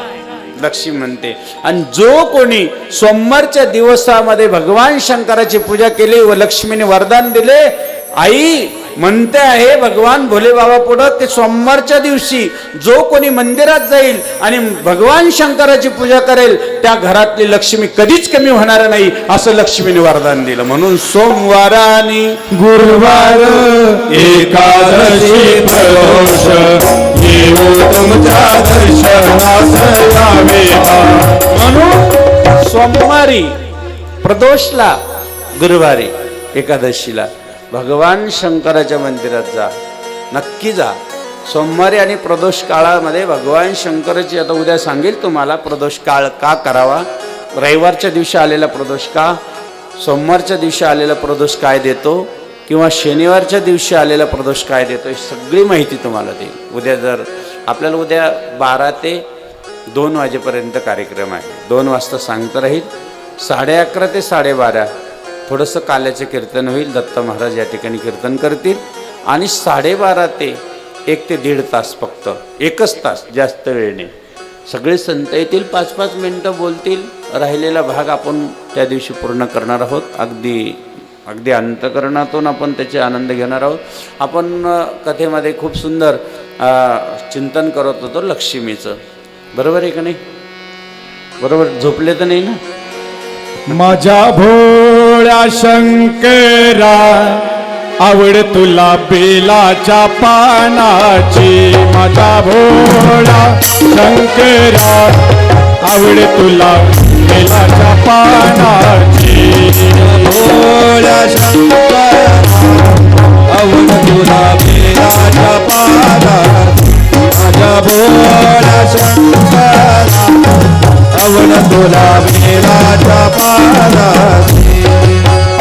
लक्ष्मी म्हणते. आणि जो कोणी सोमवारच्या दिवसामध्ये भगवान शंकराची पूजा केली व लक्ष्मीने वरदान दिले, आई म्हणते आहे भगवान भोले बाबा पुढं, की सोमवारच्या दिवशी जो कोणी मंदिरात जाईल आणि भगवान शंकराची पूजा करेल, त्या घरातली लक्ष्मी कधीच कमी होणार नाही, असं लक्ष्मीने वरदान दिलं. म्हणून सोमवार आणि गुरुवार एकादशी प्रदोष येऊ तुमच्या दर्शनास यावे. म्हणून सोमवारी प्रदोषला, गुरुवारी एकादशीला भगवान शंकराच्या मंदिरात जा, नक्की जा. सोमवारी आणि प्रदोष काळामध्ये भगवान शंकराची, आता उद्या सांगेल तुम्हाला प्रदोष काळ का करावा, रविवारच्या दिवशी आलेला प्रदोष का, सोमवारच्या दिवशी आलेला प्रदोष काय देतो, किंवा शनिवारच्या दिवशी आलेला प्रदोष काय देतो, ही सगळी माहिती तुम्हाला देईल उद्या. जर आपल्याला उद्या 12 ते 2 वाजेपर्यंत कार्यक्रम आहे. 2 वाजता सांगता राहील, 11:30 ते 12:30 थोडंसं काल्याचं कीर्तन होईल. दत्त महाराज या ठिकाणी कीर्तन करतील. आणि 12:30 ते 1 ते 1.5 तास, फक्त 1च तास, जास्त वेळ नाही. सगळे संत येतील, 5-5 मिनटं बोलतील, राहिलेला भाग आपण त्या दिवशी पूर्ण करणार आहोत. अगदी अंतकरणातून आपण त्याचे आनंद घेणार आहोत. आपण कथेमध्ये खूप सुंदर चिंतन करत होतो लक्ष्मीचं, बरोबर आहे का नाही? बरोबर, झोपले तर नाही ना? माझ्या भोळ्या शंकरा आवड तुला बेलाच्या पानाची. माझ्या भोळ्या शंकरा आवड तुला बेलाच्या पानाची. भोळ्या शंकरा आवड तुला बेलाच्या पानाची. माझ्या भोळ्या शंकरा आवड तुला बेलाच्या पानाची.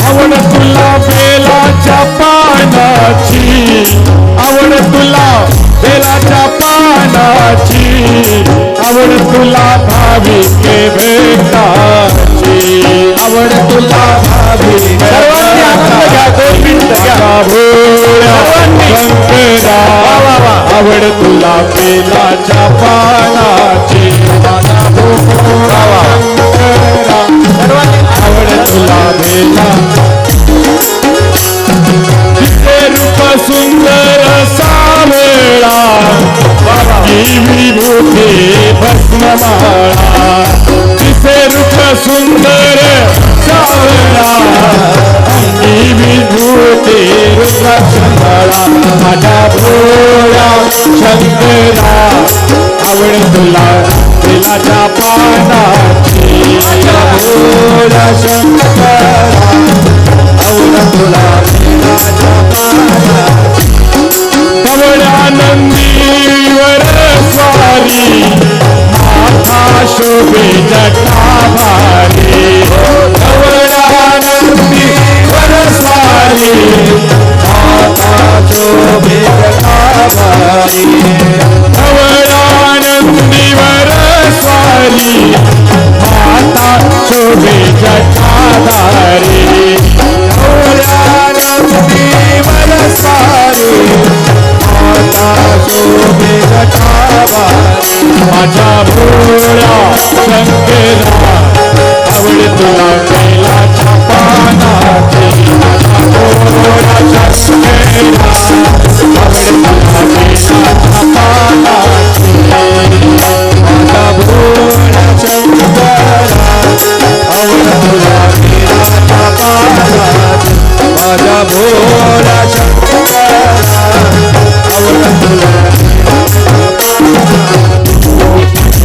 आवड तुला बेलाच्या पानाची. आवड तुला बेलाच्या पानाची. आवड तुला भाविके भेटाची. आवड तुला भावी शंकरा आवड तुला बेलाच्या पानाची. आवड तुला बेला तिचे रूप सुंदर सावळा ही विभूती भस्ममाळा. तिचे रूप सुंदर सावळा ही विभूती रुद्राक्षमाळा. माझ्या भोळ्या शंकरा आवड तुला बेलाच्या पानाची. भोळ्या शंकरा आवड तुला बेलाच्या पानाची. कवळ्या नंदीवर स्वारी माथा शोभे जटाभारी. कवळ्या नंदीवर स्वारी माता शोभे जटाभारी. कवळ्या नंदीवर स्वारी माता शोभे जटाधारी. भोळ्या नंदीवर स्वारी माता शोभे जटाभारी. माझ्या भोळ्या शंकरा आवड तुला बेलाच्या पानाची. माझ्या भोळ्या शंकरा आवड तुला बेलाच्या पानाची. माझ्या भोळ्या शंकरा आवड तुला बेलाच्या पानाची. माझ्या भोळ्या शंकरा आवड तुला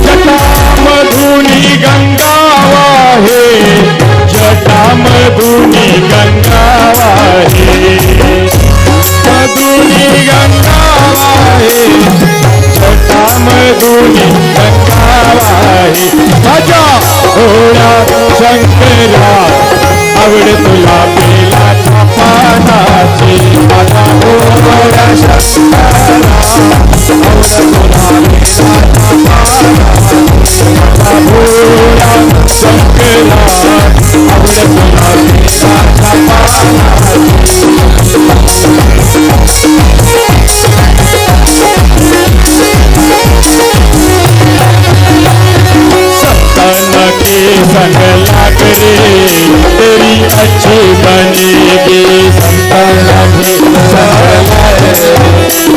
जटामधुनी गंगा वाहे. जटामधुनी गंगा वाहे. मधुनी गंगा वाहे. जटामधुनी गंगा वाहे. माझ्या भोळ्या शंकरा आवड तुला बेलाच्या पानाची. माझ्या भोळ्या शंकरा आवड तुला बेलाच्या पानाची. माझ्या भोळ्या शंकरा आवड तुला बेलाच्या पानाची. सपन के संग लाग रे तेरी अच्छी बनेगी. संतान भी संग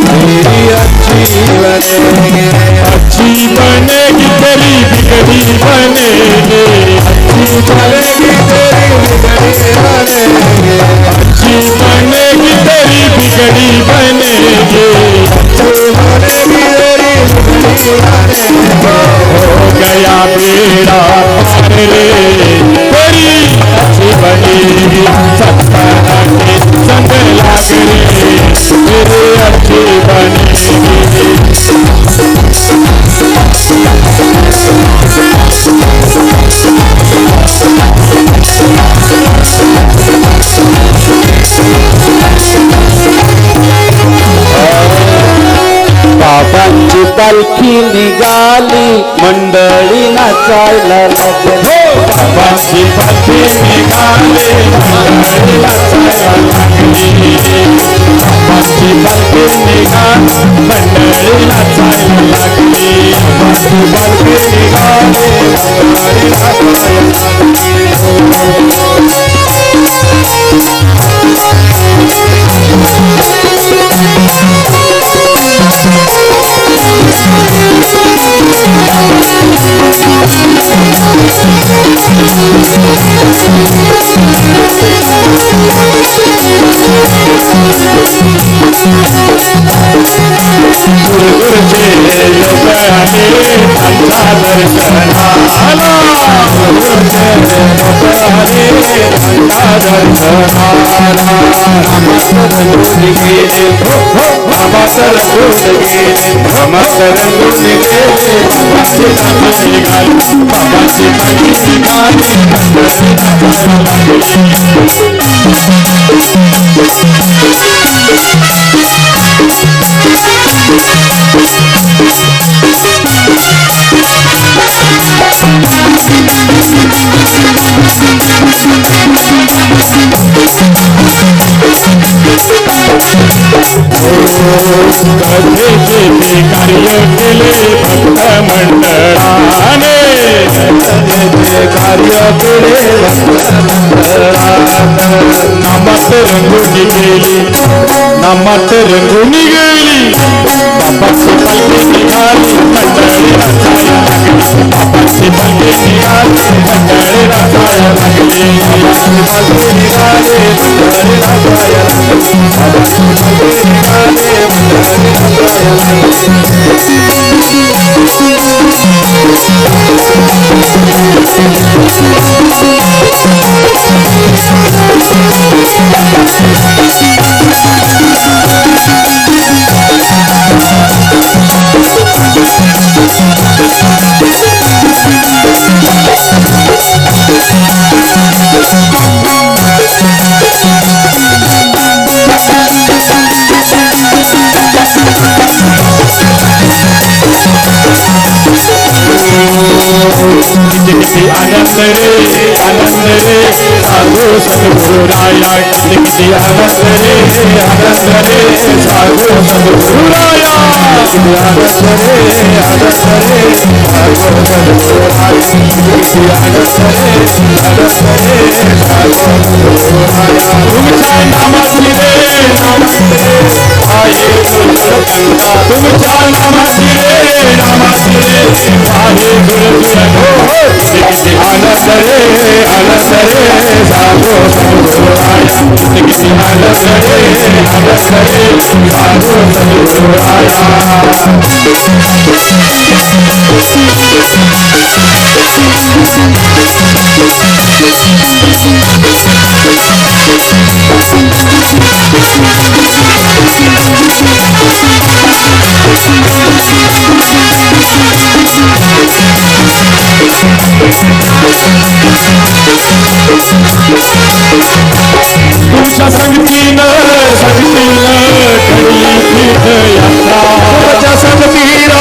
तेरी अच्छी बनेगी. अच्छी बनेगी तेरी बिगड़ी बनेगी. अच्छी बनेगी तेरी बिगड़ी बनेगी. अच्छी बनेगी तेरी बिगड़ी बनेगी. अच्छी बनेगी तेरी बिगड़ी बनेगी. हो गया बेड़ा पार रे तेरी अच्छी बनेगी. सपना के संग लाग रे तेरी अच्छी बनेगी. बाबांची पालखी निघाली, मंडळी नाचायला लागली. बाबाची पालखी निघाली मंडळी नाचायला लागली बाबाची पालखी निघाली मंडळी नाचायला लागली बाबाची पालखी निघाली मंडळी नाचायला लागली गुरुचे लोक आले आमच्या दर्शनाला गुरुचे लोक आले आमच्या दर्शनाला नामात रंगून गेले नामात रंगून गेले नामात रंगून गेले बाबाची नाम निघाली बाबाची पालखी निघाली मंडळी नाचायला लागली कथेचे ते कार्य केले भक्त मंडळाने कथेचे कार्य केले भक्त नामात रंगोली गेली नामात रंगोली गेली बाबाची पालखी निघाली मंडळी नाचायला लागली बाबाची पालखी निघाली मंडळी नाचायला लागली बाबाची पालखी निघाली मंडळी नाचायला लागली बाबाची पालखी निघाली मंडळी नाचायला लागली किती आनंद रे साधू सद्गुरुराया किती आनंद रे साधू सद्गुरुराया किती आनंद रे साधू सद्गुरुराया किती आनंद रे साधू सद्गुरुराया तुमच्या नामाची रे आहे गुरुगंगा तुमच्या नामाची रे आहे गुरुगंगा किती आनंद रे साधू सद्गुरुराया किती आनंद रे साधू सद्गुरुराया तुमच्या संगतीनं घडली तीर्थयात्रा तुमच्या संगतीनं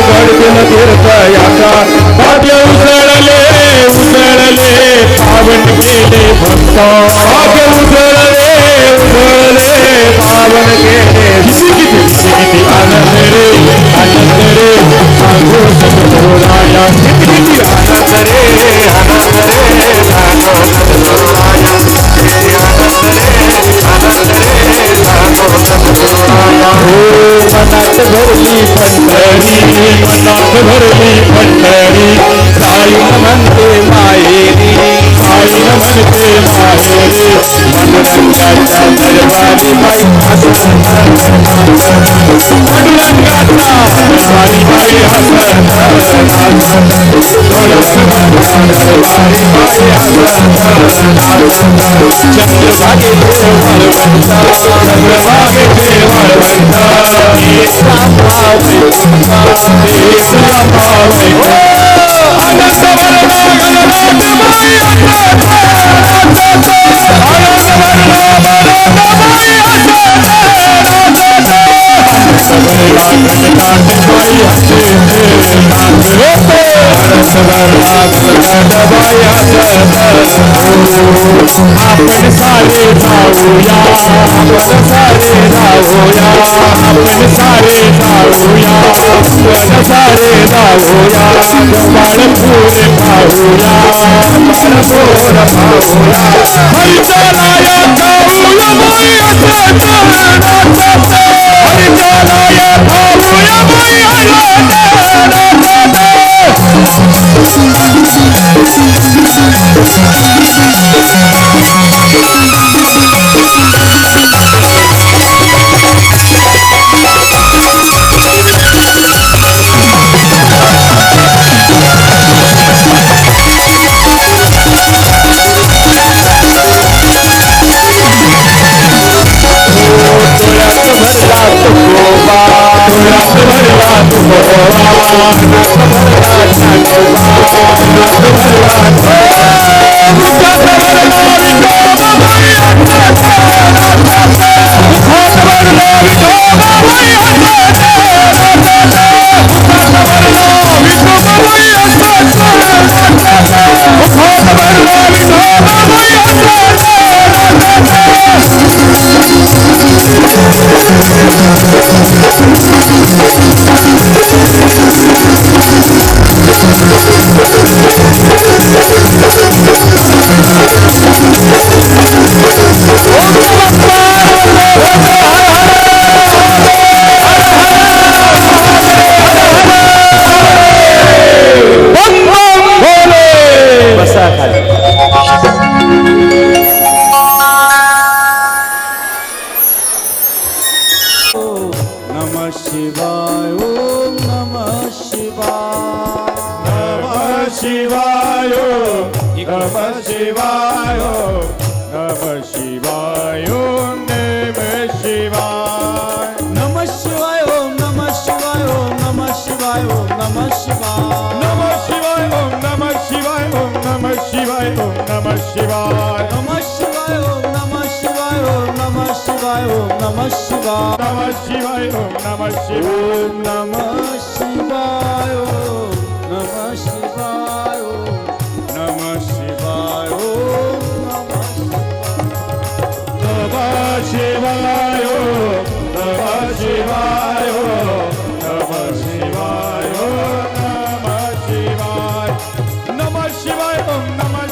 घडतील तीर्थयात्रा भाग्य उसळले पावन केले भक्त भाग्य उसळले पावन केले किती आनंद रे साधू सद्गुरुराया किती आनंद रे साधू सद्गुरुराया मनात भरली पंढरी साई म्हणते मायेरी पांडुरंगाच्या दरबारी माई आपण सारे जाऊया, आपण सारे जाऊया, आपण सारे जाऊया, आपण सारे जाऊया, बाळपूर पाहूया, बाळपूर पाहूया, हरिचराया जाऊया मैयाच्या चरणात, हरिचराया जाऊया मैयाच्या बसा खाली. नमः शिवाय, ओम नमः शिवाय, नमः शिवाय, नमः शिवाय, नमः शिवाय, ओम नमः शिवाय, नमः शिवाय, ओम नमः शिवाय, ओम नमः शिवाय, ओम नमः शिवाय, नमः शिवाय, ओम नमः शिवाय, ओम नमः शिवाय, ओम नमः शिवाय, नमः शिवाय, ओम नमः शिवाय, ओम नमः शिवाय, ओम नमः शिवाय, नमः शिवाय, ओम नमः शिवाय, ओम नमः शिवाय, ओम नमः शिवाय, ओम नमः शिवाय, ओम नमः शिवाय, नमः शिवाय, नमः शिवाय, नमः शिवाय, नमः शिवाय, ओम नमः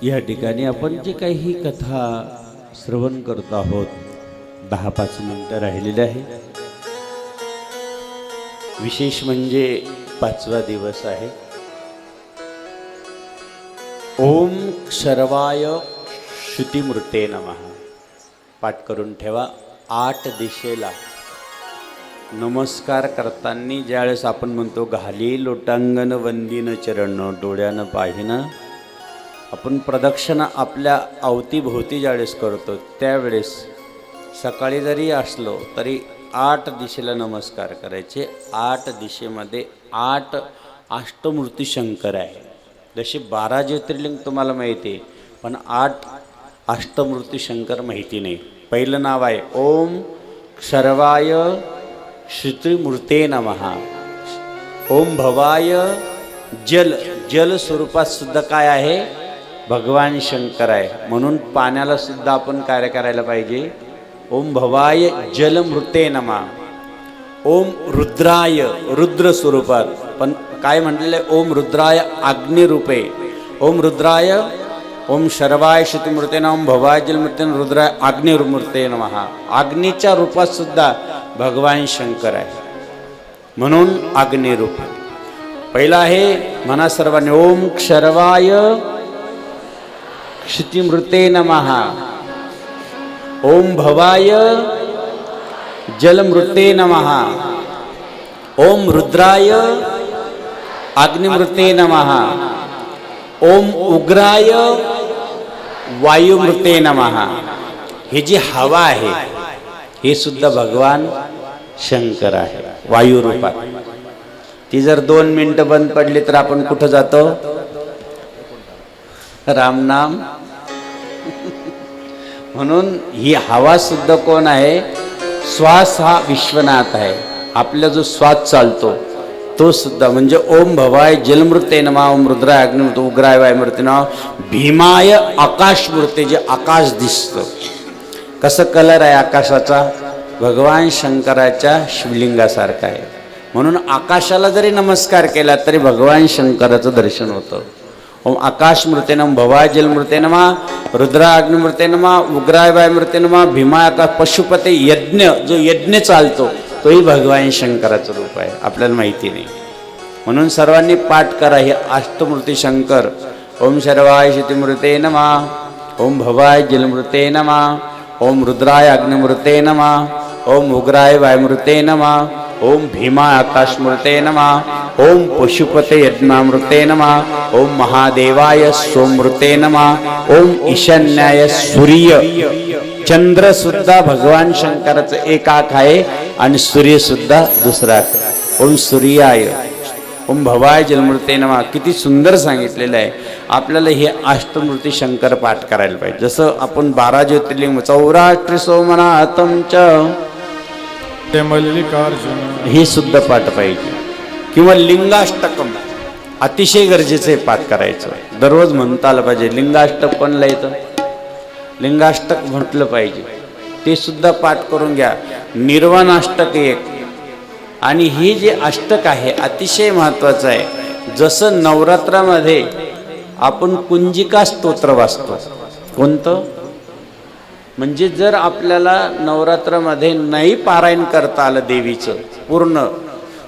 या ठिकाणी आपण जे काही ही कथा श्रवण करत आहोत 10-5 मिनिटं राहिलेली आहे. विशेष म्हणजे 5वा दिवस आहे. ओम सर्वाय श्रुतिमूर्ते नमः पाठ करून ठेवा. 8 दिशेला नमस्कार करताना ज्यावेळेस आपण म्हणतो घाली लोटांगण वंदीन चरण डोळ्यानं पाहिनं, आपण प्रदक्षिणा आपल्या अवतीभोवती ज्यावेळेस करतो त्यावेळेस सकाळी जरी असलो तरी 8 दिशेला नमस्कार करायचे. 8 दिशेमध्ये 8 अष्टमूर्ती शंकर आहे. जसे 12 ज्योतिर्लिंग तुम्हाला माहिती आहे, पण 8 अष्टमूर्ती शंकर माहिती नाही. पहिलं नाव आहे ओम सर्वाय श्रुतिमूर्ते नमः. ओम भवाय जल स्वरूपात सुद्धा काय आहे? भगवान शंकर आहे. म्हणून पाण्याला सुद्धा आपण काय करायला पाहिजे? ओम भवाय जलमृते नमः. ओम रुद्राय रुद्र स्वरूपात, पण काय म्हटलेलं आहे? ओम रुद्राय अग्निरूपे. ओम रुद्राय ओम शर्वाय श्रुतिमूर्ते नमः. ओम भवाय जलमृते रुद्राय अग्निमूर्ते नमः. अग्नीच्या रूपात सुद्धा भगवान शंकर आहे, म्हणून अग्निरूप. पहिला आहे म्हणा सर्वांनी ओम शर्वाय श्रुतिमूर्ते नमः. ओम भवाय जलमृते नमः. ओम रुद्राय अग्निमृते नमः, ओम उग्राय वायुमृते नमः. ही जी हवा आहे हे सुद्धा भगवान शंकर आहे वायू रूपात. ती जर 2 मिनिटं बंद पडली तर आपण कुठं जातो? रामनाम. म्हणून ही हवा सुद्धा कोण आहे? श्वास हा विश्वनाथ आहे. आपला जो श्वास चालतो तो सुद्धा म्हणजे ओम भवाय जलमृते नमः, ओम रुद्राय अग्निमृते, उग्राय वायुमृते नमः, भीमाय आकाशमृते, जे आकाश दिसतं. कसं कलर आहे आकाशाचा? भगवान शंकराच्या शिवलिंगासारखा आहे. म्हणून आकाशाला जरी नमस्कार केला तरी भगवान शंकराचं दर्शन होतं. ओम आकाशमृते नमः, भवाय जलमृते नमः, रुद्राय अग्निमृते नमः, उग्राय वायुमृते नमः, भीमाय आकाश. पशुपते यज्ञ, जो यज्ञ चालतो तोही भगवान शंकराचं रूप आहे, आपल्याला माहिती नाही. म्हणून सर्वांनी पाठ करा हे अष्टमूर्ती शंकर. ओम शर्वाय शितिमृते नमः, ओम भवाय जलमृते नमः, ओम रुद्राय अग्निमृते नमः, ओम उग्राय वायुमृते नमः, ओम भीमाय आकाशमृते नमः, ओम पशुपते यज्ञामृते नमः, ओम महादेवाय सोमृते नमः, ओम ईशान्याय सूर्य. चंद्र सुद्धा भगवान शंकराचं एक आख आहे आणि सूर्य सुद्धा दुसरा आख. ओम सूर्याय, ओम भवाय जलमृते नमः. किती सुंदर सांगितलेलं आहे. आपल्याला हे अष्टमूर्ती शंकर पाठ करायला पाहिजे. जसं आपण 12 ज्योतिर्लिंग, चौराष्ट्र सोमनाथम च, ते मल्लिकार्जुन, हे सुद्धा पाठ पाहिजे. किंवा लिंगाष्टकम अतिशय गरजेचं आहे पाठ करायचं. दररोज म्हणता आलं पाहिजे. लिंगाष्टक पण लिहायचं, लिंगाष्टक म्हटलं पाहिजे, ते सुद्धा पाठ करून घ्या. निर्वाणाष्टक एक. आणि हे जे अष्टक आहे अतिशय महत्त्वाचं आहे. जसं नवरात्रामध्ये आपण कुंजिका स्तोत्र वाचतो. कोणतं? म्हणजे जर आपल्याला नवरात्रामध्ये नाही पारायण करता आलं देवीचं पूर्ण,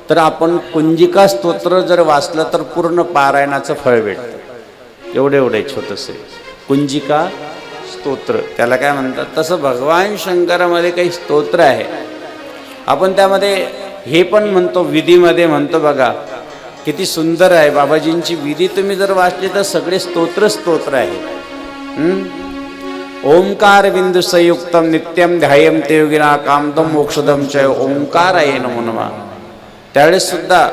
तर आपण कुंजिका स्तोत्र जर वाचलं तर पूर्ण पारायणाचं फळ भेटतं. एवढे छोटंसं कुंजिका स्तोत्र, त्याला काय म्हणतात? तसं भगवान शंकरामध्ये काही स्तोत्र आहे. आपण त्यामध्ये हे पण म्हणतो, विधीमध्ये म्हणतो बघा, किती सुंदर आहे. बाबाजींची विधी तुम्ही जर वाचली तर सगळे स्तोत्र आहे. ओंकार बिंदू संयुक्तम नित्यम ध्यायम ते योगिना कामदम मोक्षदम चय ओंकार आहे नमो नमः. त्यावेळेस सुद्धा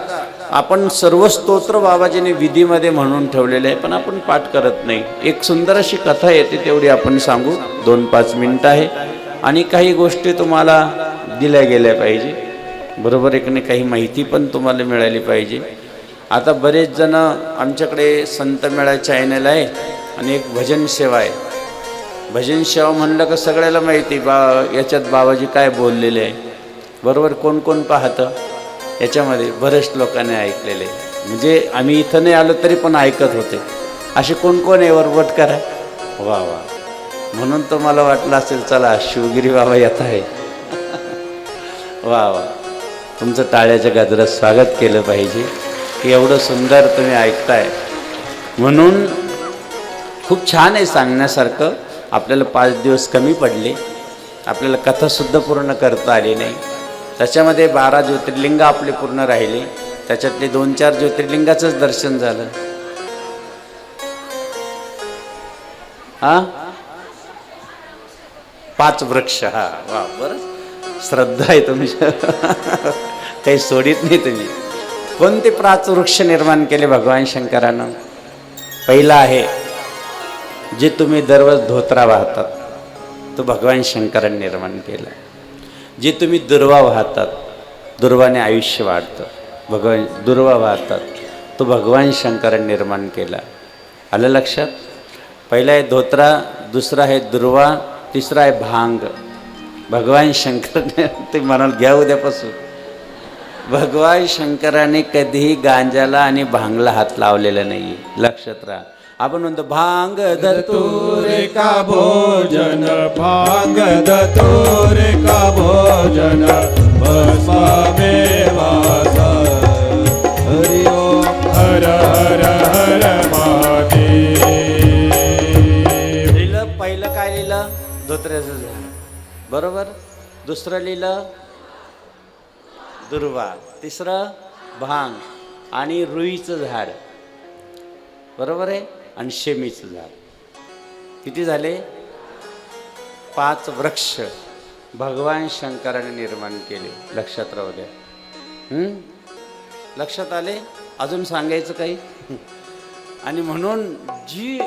आपण सर्व स्तोत्र बाबाजीने विधीमध्ये म्हणून ठेवलेले आहे, पण आपण पाठ करत नाही. एक सुंदर अशी कथा येते, तेवढी आपण सांगू. 2-5 मिनिटं आहे आणि काही गोष्टी तुम्हाला दिल्या गेल्या पाहिजे. बरोबर आहे की नाही? काही माहिती पण तुम्हाला मिळाली पाहिजे. आता बरेच जण आमच्याकडे संत मेळा चॅनल आहे आणि एक भजन सेवा आहे. भजन सेवा म्हणलं का सगळ्याला माहिती याच्यात बाबाजी काय बोललेले आहे. बरोबर? कोण कोण पाहतं याच्यामध्ये? बरेच लोकांनी ऐकलेले. म्हणजे आम्ही इथं नाही आलो तरी पण ऐकत होते. असे कोण कोण आहे? वरवट करा. वा वा. म्हणून तर मला वाटलं असेल चला शिवगिरी बाबा येत आहे. वा वा. तुमचं टाळ्याच्या गजरात स्वागत केलं पाहिजे की एवढं सुंदर तुम्ही ऐकताय. म्हणून खूप छान आहे सांगण्यासारखं. आपल्याला 5 दिवस कमी पडले, आपल्याला कथासुद्धा पूर्ण करता आली नाही. त्याच्यामध्ये 12 ज्योतिर्लिंग आपले पूर्ण राहिले. त्याच्यातले 2-4 ज्योतिर्लिंगाचंच दर्शन झालं. हा 5 वृक्ष. हा वा, बरं श्रद्धा आहे तुमच्या. काही सोडित नाही तुम्ही. कोणते 5 वृक्ष निर्माण केले भगवान शंकरानं? पहिला आहे जे तुम्ही दररोज धोत्रा वाहतात तो भगवान शंकरांनी निर्माण केला. जे तुम्ही दुर्वा वाहतात, दुर्वाने आयुष्य वाढतं. भगवान दुर्वा वाहतात तो भगवान शंकरांनी निर्माण केला. आलं लक्षात? पहिला आहे धोत्रा, दुसरा आहे दुर्वा, तिसरा आहे भांग. भगवान शंकराने ते म्हणाल घ्या उद्यापासून. भगवान शंकराने कधीही गांजाला आणि भांगला हात लावलेला नाही. लक्षात राहा. आपण म्हणतो भांग धतूरे का भोजन, भांग धतूरे का भोजन, भस्ममेव हरि ओम हर हर हर महादेव. लिहिलं पहिलं काय लिहिलं? धोत्र्याचं झाड. बरोबर. दुसरं लिहिलं दुर्वा, तिसरं भांग, आणि रुईचं झाड, बरोबर आहे, आणि शेमीचं झाड. किती झाले? 5 वृक्ष भगवान शंकराने निर्माण केले. लक्षात राहू द्या. लक्षात आले? अजून सांगायचं काही? आणि म्हणून जी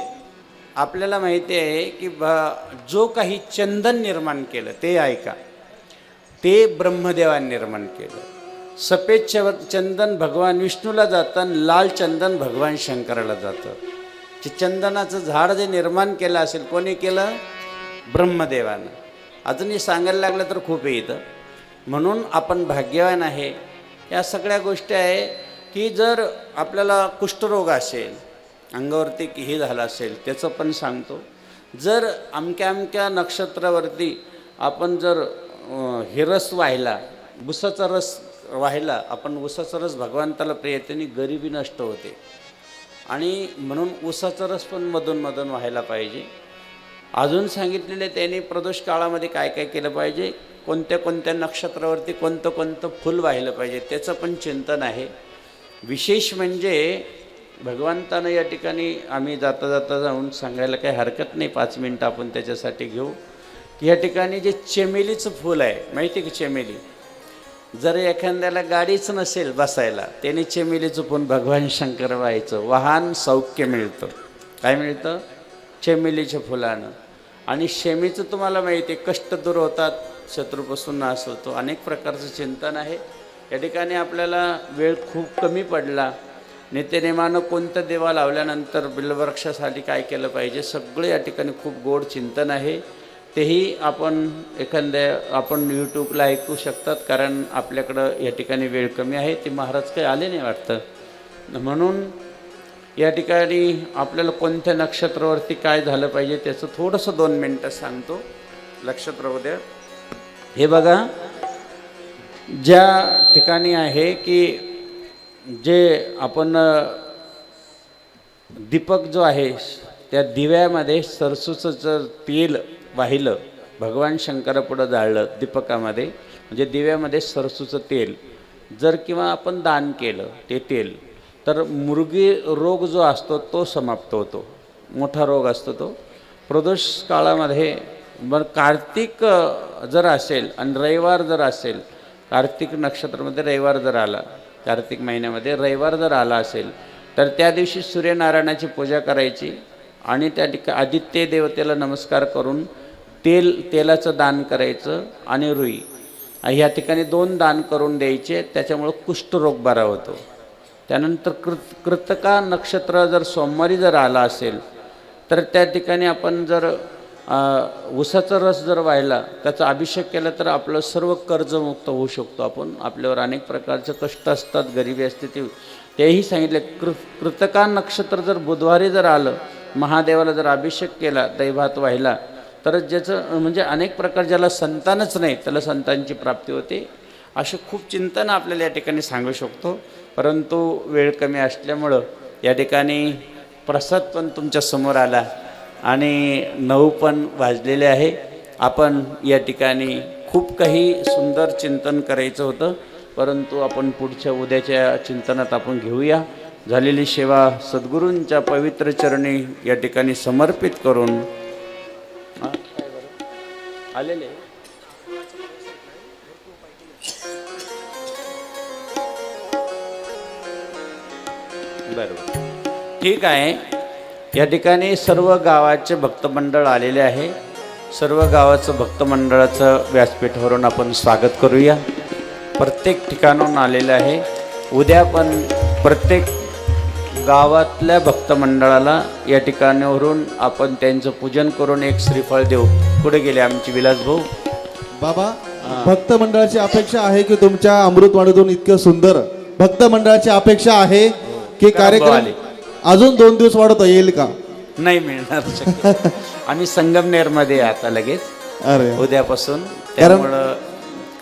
आपल्याला माहिती आहे की जो काही चंदन निर्माण केलं ते ऐका, ते ब्रह्मदेवाने निर्माण केलं. सफेद चंदन भगवान विष्णूला जातं आणि लाल चंदन भगवान शंकराला जातं. जे चंदनाचं झाड जे निर्माण केलं असेल, कोणी केलं? ब्रह्मदेवानं. अजूनही सांगायला लागलं तर खूप येतं. म्हणून आपण भाग्यवान आहे. या सगळ्या गोष्टी आहे की जर आपल्याला कुष्ठरोग असेल, अंगावरती हे झालं असेल, त्याचं पण सांगतो. जर अमक्या नक्षत्रावरती आपण जर हे रस वाहिला, उसाचा रस वाहिला, आपण उसाचा रस भगवंताला प्रिय, त्यांनी गरिबी नष्ट होते. आणि म्हणून उसाचा रस पण मधून व्हायला पाहिजे. अजून सांगितलेले त्यांनी प्रदोष काळामध्ये काय काय केलं पाहिजे, कोणत्या नक्षत्रावरती कोणतं फुल वाहिलं पाहिजे, त्याचं पण चिंतन आहे. विशेष म्हणजे भगवंतानं या ठिकाणी आम्ही जाता जाऊन सांगायला काही हरकत नाही, 5 मिनटं आपण त्याच्यासाठी घेऊ. की या ठिकाणी जे चमेलीचं फूल आहे, माहिती आहे की चमेली, जर एखाद्याला गाडीच नसेल बसायला, त्याने चमेलीचं फूल भगवान शंकर व्हायचं, वाहन सौख्य मिळतं. काय मिळतं? चमेलीच्या फुलानं. आणि शेमीचं तुम्हाला माहिती आहे, कष्ट दूर होतात, शत्रूपासून नाश होतो. अनेक प्रकारचं चिंतन आहे. या ठिकाणी आपल्याला वेळ खूप कमी पडला. नित्यनेमानं कोणतं देवा लावल्यानंतर बिल्ववृक्षासाठी काय केलं पाहिजे, सगळे या ठिकाणी खूप गोड चिंतन आहे. तेही आपण यूट्यूबला ऐकू शकतात, कारण आपल्याकडं या ठिकाणी वेळ कमी आहे. ते महाराज काही आले नाही वाटतं. म्हणून या ठिकाणी आपल्याला कोणत्या नक्षत्रावरती काय झालं पाहिजे त्याचं थोडंसं 2 मिनटं सांगतो. लक्षात राहू द्या. हे बघा, ज्या ठिकाणी आहे की जे आपण दीपक जो आहे, त्या दिव्यामध्ये सरसूचं जर तेल वाहिलं, भगवान शंकरापुढं जाळलं दीपकामध्ये, म्हणजे दिव्यामध्ये सरसूचं तेल जर किंवा आपण दान केलं ते तेल, तर मुर्गी रोग जो असतो तो समाप्त होतो. मोठा रोग असतो तो. प्रदोष काळामध्ये बरं कार्तिक जर असेल आणि रविवार जर असेल, कार्तिक नक्षत्रामध्ये रविवार जर आला, कार्तिक महिन्यामध्ये रविवार जर आला असेल, तर त्या दिवशी सूर्यनारायणाची पूजा करायची आणि त्या ठिकाणी आदित्य देवतेला नमस्कार करून तेलाचं दान करायचं आणि रुई ह्या ठिकाणी 2 दान करून द्यायचे. त्याच्यामुळं कुष्ठरोग बरा होतो. त्यानंतर कृतका नक्षत्र जर सोमवारी जर आला असेल, तर त्या ठिकाणी आपण जर उसाचा रस जर वाहिला, त्याचा अभिषेक केला, तर आपलं सर्व कर्जमुक्त होऊ शकतो आपण. आपल्यावर अनेक प्रकारचे कष्ट असतात, गरिबी असते, तेही सांगितले. कृतका नक्षत्र जर बुधवारी जर आलं, महादेवाला जर अभिषेक केला, दैभात वाहिला, तर ज्याचं म्हणजे अनेक प्रकार, ज्याला संतानच नाही त्याला संतांची प्राप्ती होते. असे खूप चिंतन आपल्याला या ठिकाणी सांगू शकतो. परंतु वेळ कमी असल्यामुळं या ठिकाणी प्रसाद पण तुमच्या समोर आला आणि 9 पण वाजलेले आहे. आपण या ठिकाणी खूप काही सुंदर चिंतन करायचं होतं, परंतु आपण पुढच्या उद्याच्या चिंतनात आपण घेऊया. झालेली सेवा सद्गुरूंच्या पवित्र चरणी या ठिकाणी समर्पित करून आलेले. बरोबर, ठीक आहे. या ठिकाणी सर्व गावाचे भक्तमंडळ आलेले आहे. सर्व गावाचं भक्तमंडळाचं व्यासपीठावरून आपण स्वागत करूया. प्रत्येक ठिकाणून आलेलं आहे. उद्या पण प्रत्येक गावातल्या भक्तमंडळाला या ठिकाणावरून आपण त्यांचं पूजन करून एक श्रीफळ देऊ. पुढे गेले आमचे विलास भाऊ. बाबा, भक्त मंडळाची अपेक्षा आहे की तुमच्या अमृतवाणीतून इतकं सुंदर भक्त मंडळाची अपेक्षा आहे की कार्यक्रम अजून 2 दिवस वाढवता येईल का? नाही मिळणार. आम्ही संगमनेरमध्ये आता लगेच उद्यापासून, त्यामुळं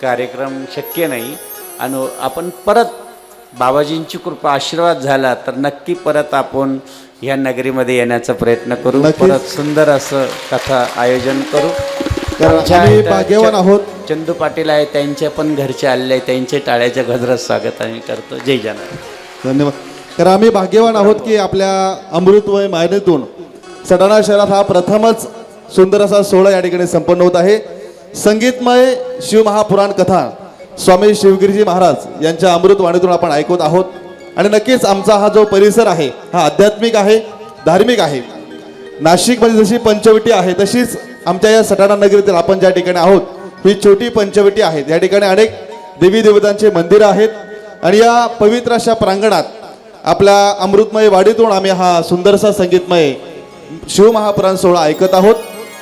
कार्यक्रम शक्य नाही. आणि आपण परत बाबाजींची कृपा आशीर्वाद झाला तर नक्की परत आपण ह्या नगरीमध्ये येण्याचा प्रयत्न करू. परत सुंदर असं कथा आयोजन करू. भाग्यवान आहोत. चंदू पाटील आहे, त्यांच्या पण घरचे आलेले आहे, त्यांचे टाळ्याच्या गजरात स्वागत आम्ही करतो. जय जनार्दन. धन्यवाद. कारण आम्ही भाग्यवान आहोत की आपल्या अमृतमय मायनेतून सटाणा शहरात हा प्रथमच सुंदर असा सोहळा या ठिकाणी संपन्न होत आहे. संगीतमय शिवमहापुराण कथा स्वामी शिवगिरीजी महाराज यांच्या अमृतवाणीतून आपण ऐकत आहोत. आणि नक्कीच आमचा हा जो परिसर आहे हा आध्यात्मिक आहे, धार्मिक आहे. नाशिकमध्ये जशी पंचवटी आहे तशीच आमच्या या सटाणा नगरीतील आपण ज्या ठिकाणी आहोत ही छोटी पंचवटी आहे. या ठिकाणी अनेक देवी देवतांचे मंदिरं आहेत. आणि या पवित्र अशा प्रांगणात आपल्या अमृतमय वाडीतून आम्ही हा सुंदरसा संगीतमय शिवमहापुराण सोहळा ऐकत आहोत.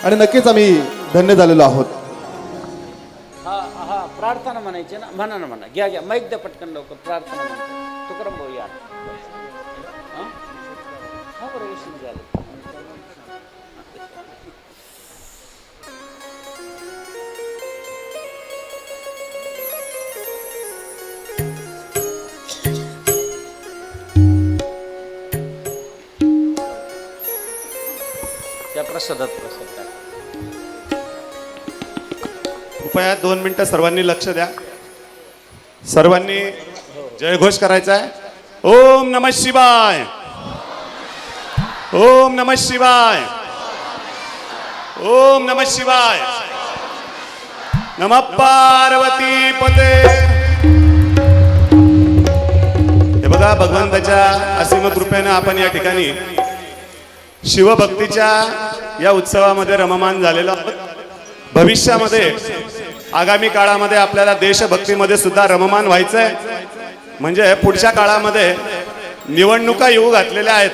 आणि नक्कीच आम्ही धन्य झालेलो आहोत. हा हा प्रार्थना म्हणायची ना. म्हणा ना, म्हणा. घ्या घ्या माईक द्या पटकन लवकर. प्रार्थना म्हणा. तुकाराम भाऊ या. हा? हा बरं, उशीर झाला. त्या प्रसादात प्रसाद टाका. कृपया 2 मिनिटं सर्वांनी लक्ष द्या. सर्वांनी जयघोष करायचा आहे. ओम नमः शिवाय, ओम नमः शिवाय, ओम नमः शिवाय, नमः पार्वती पते. हे बघा, भगवंताच्या असीम कृपेनं आपण या ठिकाणी शिवभक्तीच्या या उत्सवामध्ये रममान झालेलो आहोत. भविष्यामध्ये आगामी काळामध्ये आपल्याला देशभक्तीमध्ये सुद्धा रममान व्हायचंय. म्हणजे पुढच्या काळामध्ये निवडणुका येऊ घातलेल्या आहेत.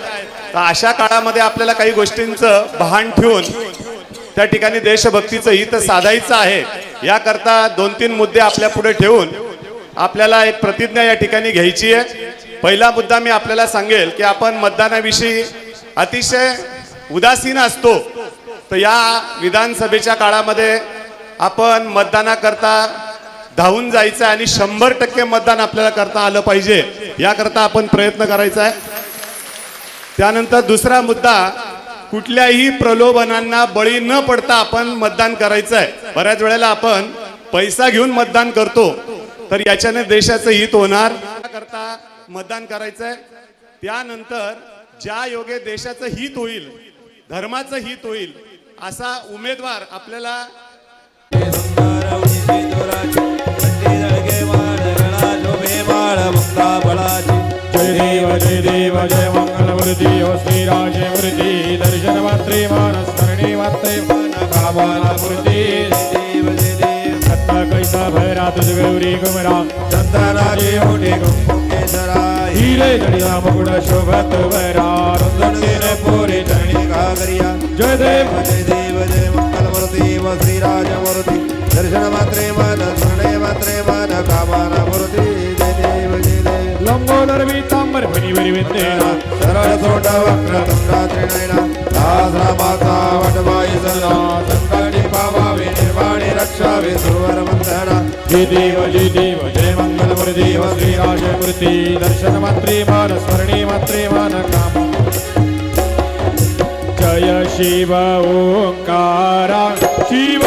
तर अशा काळामध्ये आपल्याला काही गोष्टींचं भान ठेवून त्या ठिकाणी देशभक्तीचं हित साधायचं आहे. याकरता 2-3 मुद्दे आपल्या पुढे ठेवून आपल्याला एक प्रतिज्ञा या ठिकाणी घ्यायची आहे. पहिला मुद्दा मी आपल्याला सांगेल की आपण मतदानाविषयी अतिशय उदासीन असतो. तर या विधानसभेच्या काळामध्ये आपण मतदानाकरता धावून जायचं आणि 100% मतदान आपल्याला करता आलं पाहिजे. याकरता आपण प्रयत्न करायचा आहे. त्यानंतर दुसरा मुद्दा, कुठल्याही प्रलोभनांना बळी न पडता आपण मतदान करायचं आहे. बऱ्याच वेळेला आपण पैसा घेऊन मतदान करतो, तर याच्याने देशाचं हित होणार. करता मतदान करायचं आहे. त्यानंतर ज्या योगे देशाचं हित होईल, धर्माचं हित होईल असा उमेदवार आपल्याला जय देव जय मंगलमूर्ती ओ श्रीराजे मूर्ती. दर्शन मात्रे मान स्मरणे मात्रे मान कामना मूर्ती. देव जय देव सत्ता कैसा भैरा तुझ गौरी गुमरा. चंद्रनाचे मोठे गुंकेशरा. हिरे जडिया मुकुट शोभत वरा. रुंदणे पोरे चरणी कागरिया. जय देव जय मंगलमूर्ती ओ श्रीराजे मूर्ती. दर्शन मात्रे मान स्मरणे मात्रे मान कामना मूर्ती. जय देव जय देव. लंबोदर पीतांबर फणीवरी विद्येना. सरळ सोट वक्र तुंडा त्रिनयना. रामाचा वटवाई सदा. संकटी पावावे निर्वाणी रक्षावे सुवर मंथना. जय देव जय मंगलमूर्ती व श्रीराजे मूर्ती. दर्शन मात्रे मान स्मरणे मात्रे मान काम. जय शिव ओंकारा शिव.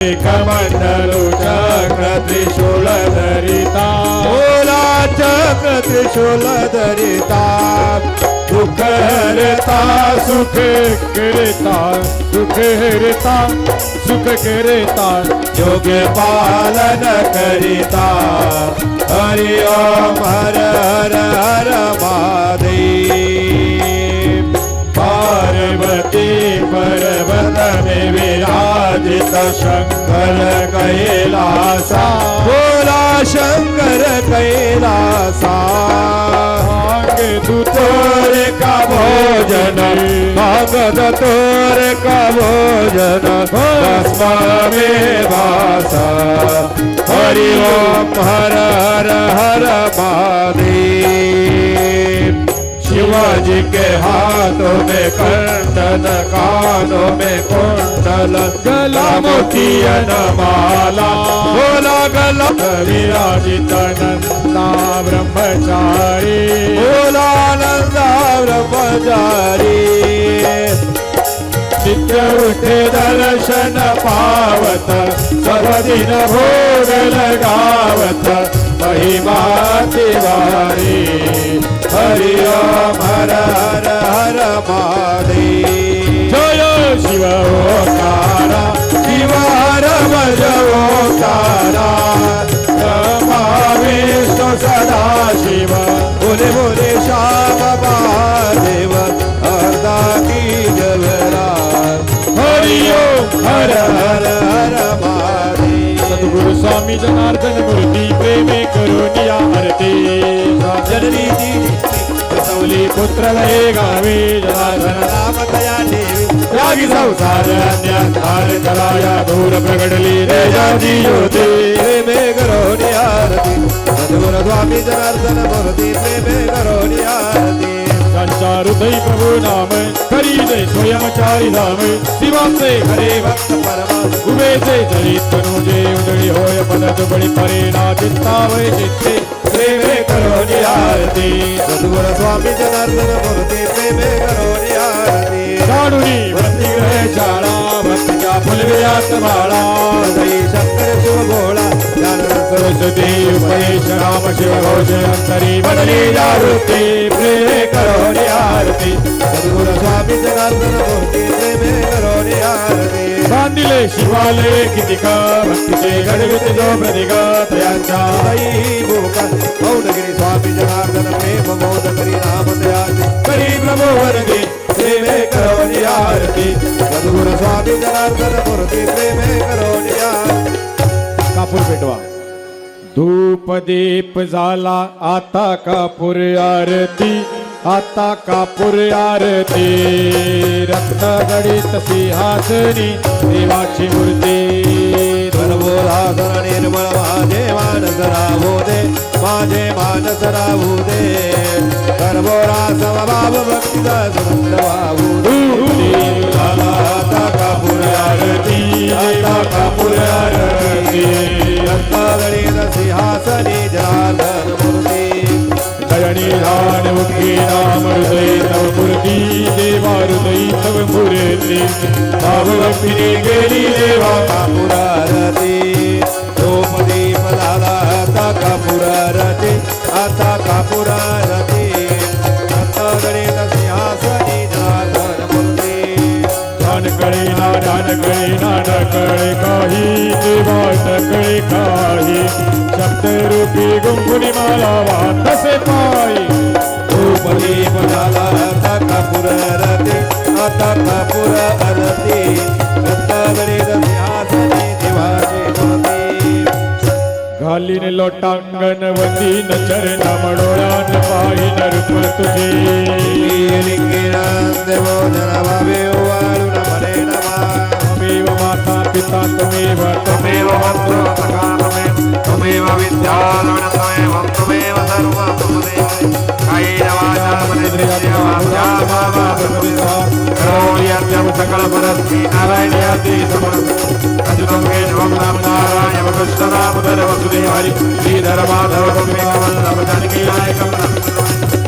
कमंडलू चक्र त्रिशूल धरिता बोला चक्र त्रिशूल धरिता दुःख हरता सुख करता सुख हरता सुख करता योग्य पालन करिता हरि ओम हर हर हर महादेव पार्वती पर्वत में विराजित शंकर कैलासा बोला शंकर कैलासा तोर का भोजन भगत तोर का भोजन भस्म में भासा हरि ओम हर हर हर महादेव शिवाजी के हाथों में कंडन कानों में कुंडल गला मोतियन माला बोला गला विराजित नंदा ब्रह्मचारी बोला नंदा ब्रह्मचारी नित्य उठे दर्शन पावत सब दिन भोग लगावत महिमा तिवारी हरि ओम हर हर हर महादेव जय शिव ओंकारा शिव हर भज ओंकारा ब्रह्मा विष्णु सदा शिव बोले बोले श्याम महादेव हरदा की जवरा हरि ओम हर हर हर महादेव सद्गुरु स्वामी जनार्दन मूर्ती प्रेमे करुणिया आरती जननी बसवली पुत्र लये गावे जनार्दन नाम दया देवी त्यागी संसार अन्यंधार कराया दूर प्रगटली रे जाजी ज्योती प्रेमे करुणिया आरती सद्गुरु स्वामी जनार्दन मूर्ती प्रेमे करुणिया आरती त्यांच्या हृदय प्रभु नाम करी जय स्वयंचारी धाम शिवाचे हरे भक्त परमात्मा उभेचे चरित तनुजे उदळी होय पद दुबळी परेना चित्तावय चित्ते प्रेमे करोनी आरती सद्गुरु स्वामी जनार्दन मूर्ती प्रेमे करोनी आरती जाणुनी भक्ती ग्रह शाळा भक्तीच्या फुलवियात माळा हृदय शंकर शिव भोळा ज्ञान सरस्वती उपदेश राम शिव घोष अंतरी बदली जागृती प्रेमे करोनी आरती सद्गुरु स्वामी जनार्दन मूर्ती प्रेमे करोनी आरती बांधिले शिवालय कितिका भक्तीचे घडवित जो प्रतिका तयांच्या हृदयी भूका मौनगिरी स्वामी जनार्दन प्रेम मोद करी नाम दयाचे करी प्रभो वरदे प्रेमे करोनी आरती सद्गुरु स्वामी जनार्दन मूर्ती प्रेमे करोनी आरती कापूर पेटवा धूप दीप झाला आता कापूर आरती आता कापूर आरती रत्न गडित सिंहासनी देवाची मूर्ती धर्मोधासन निर्मळ माझे मानस राहू दे माझे मानस राहू दे धर्मोरा समभाव भक्तीचा सुगंध वाहू दे आता कापूर आरती आता कापूर आरती रत्न गडित सिंहासनी जनार्दन मूर्ती जयणी धान मुखी नाम हृदय तव मूर्ती देवा हृदय तव मूर्ती भाव भक्तीने गेली देवा कापूर आरती द्रौपदीप झाला आता कापूर आरती आता कापूर आरती रत्नगणित सिंहासनी जनार्दन मूर्ती ढानकळे ना ढानकळे ना ढकळे काही देवा ढकळे काही शब्दरूपी गुंफुनी मला वाटसे पायी धूपदीप झाला आता कापूर आरती आता कापूर आरती रत्नगणित सिंहासनी देवाची मूर्ती घालीन लोटांगण वंदीन चरण मडोळ्यान पाहिन रूप तुझे देवो जनाभावे वाळून मरे नमा त्वमेव माता पिता त्वमेव त्वमेव वंदो सकाममेव त्वमेव विद्याधरण त्वमेव त्वमेव सर्वं त्वमेव कायेन वाचा मनसेन्द्रियर्वा करोम्यर्जं सकलपरस्मै नारायणयाति समर्पयामि अच्युतं केशवं राम नारायण कृष्णराम धर वसुदेव हरि श्रीधर माधव गोविन्द वल्लभ जानकी नायकं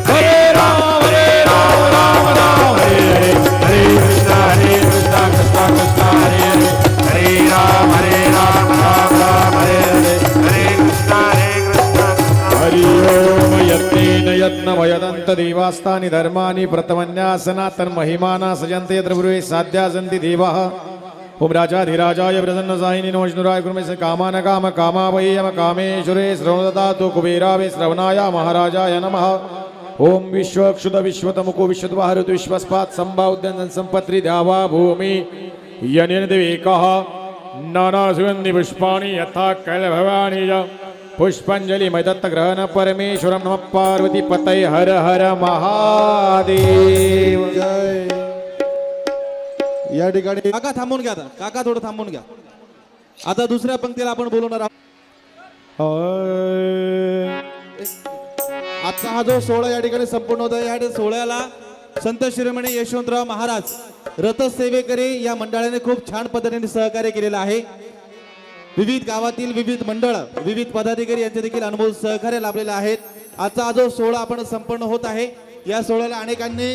हरे राम राम राम हरे हरे हरे कृष्ण कृष्ण कृष्ण हरे हरे हरे राम देवास्तानि धर्माणि प्रतमन्या सनातन महिमाना सजन्ते द्रव्ये साध्या सन्ति देवाः ओम राजाधिराजाय प्रसन्नसायिनि नमो विष्णुराय गुरुमे कामान काम कामावै यम कामेश्वरे श्रवणददातु कुबेरावे श्रवणाय महाराजाय नमः ओम विश्वक्षुद विश्वतमुको विश्वद्वाहरतु विश्वस्पात् संभाउद्यन संपत्रि द्यावा भूमि यनेन देवेकः नाना सुगंधि पुष्पाणि यथा कलभवानि च पुष्पांजलि मैदत्त ग्रहण परमेश्वरम नमः पार्वती पतये हर हर महादेव जय. या ठिकाणी काका थांबून घ्या आता. काका थोडं थांबून घ्या. आता दुसऱ्या पंक्तीला आपण बोलवणार आहोत. आजचा हा जो सोहळा या ठिकाणी संपूर्ण होत आहे, या सोहळ्याला संत शिरोमणी यशवंतराव महाराज रथसेवेकरी या मंडळाने खूप छान पद्धतीने सहकार्य केलेलं आहे. विविध गावातील विविध मंडळ विविध पदाधिकारी यांचे देखील अनुभव सहकार्य लाभलेले आहेत. आजचा हा जो सोहळा आपण संपन्न होत आहे, या सोहळ्याला अनेकांनी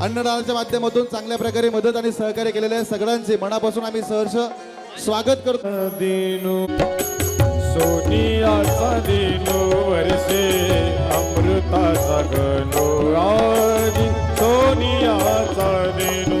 अन्नदानाच्या माध्यमातून चांगल्या प्रकारे मदत आणि सहकार्य केलेले आहे. सगळ्यांचे मनापासून आम्ही सहर्ष स्वागत करतो. दिनो सोनियाचा दिनो वर्षे अमृताचा गनो आदि सोनियाचा दिनो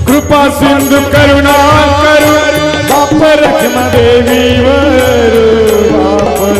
कृपा सिंधु करुणा करू बापर देवीवर बापर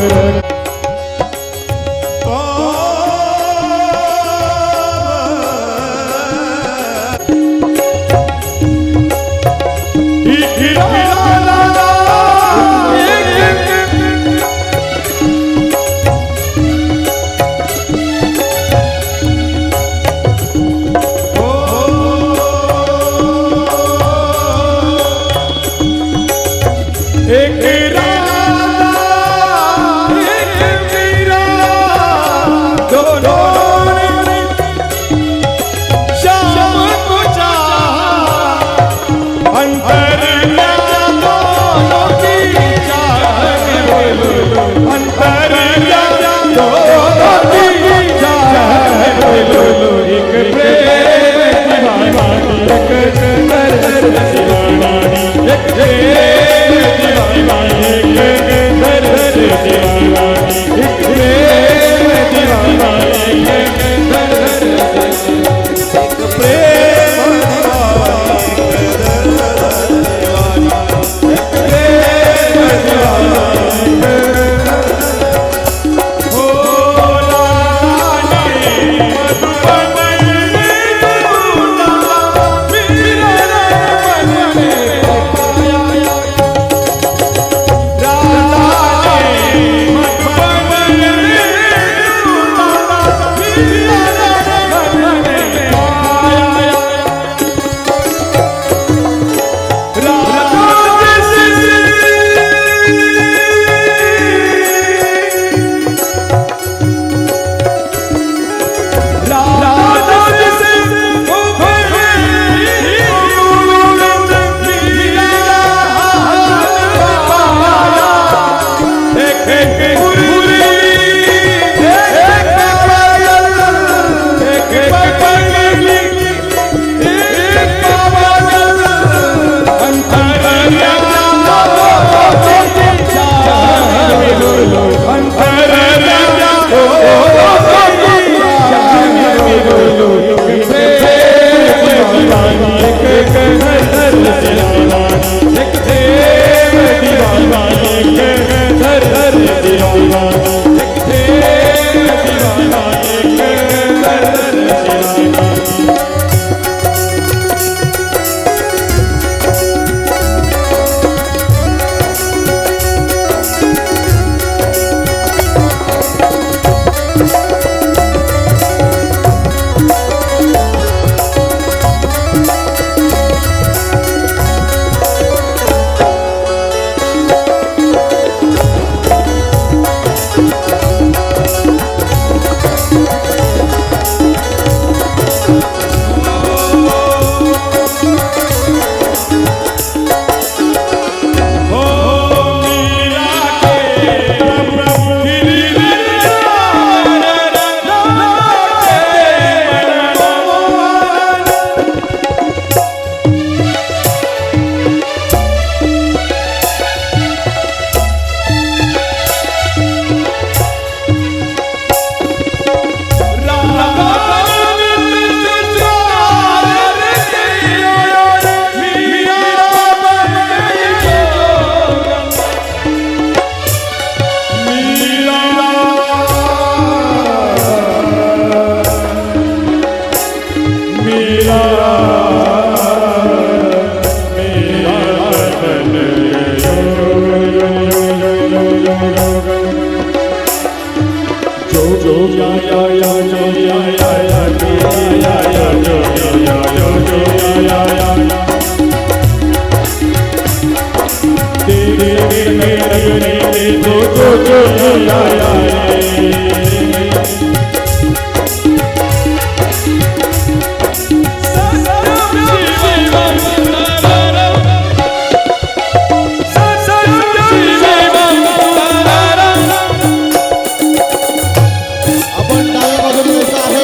आपण डाव्या बाजूने यायचं आहे.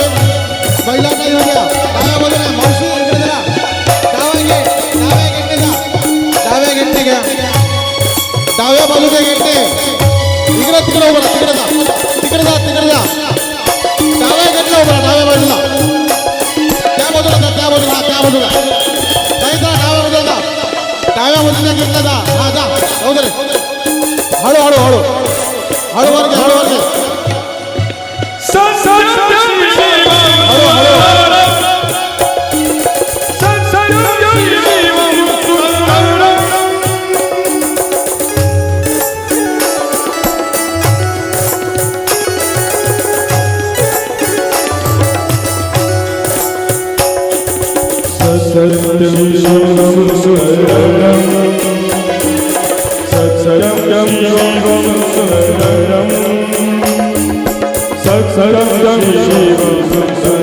महिलांना येऊ द्या. डाव्या बाजूने मावशी इकडे जरा. डाव्या गेटने जा. डाव्या गेटने घ्या. डाव्या बाजूच्या गेटने. इकडे तिकडे उभं राहा. तिकडे जा. तिकडे जा. तिकडे जा. डाव्या गेटला उभं राहा. डाव्या बाजूला. त्या बाजूला जा. त्या बाजूला. त्या बाजूला. नाही जा. डाव्या बाजूला जा. डाव्या बाजूच्या गेटला जा. हा जा. जाऊ दे रे. हळू हळू हळू हळू वर घे. हळू वर घे. सत्सरं शिवं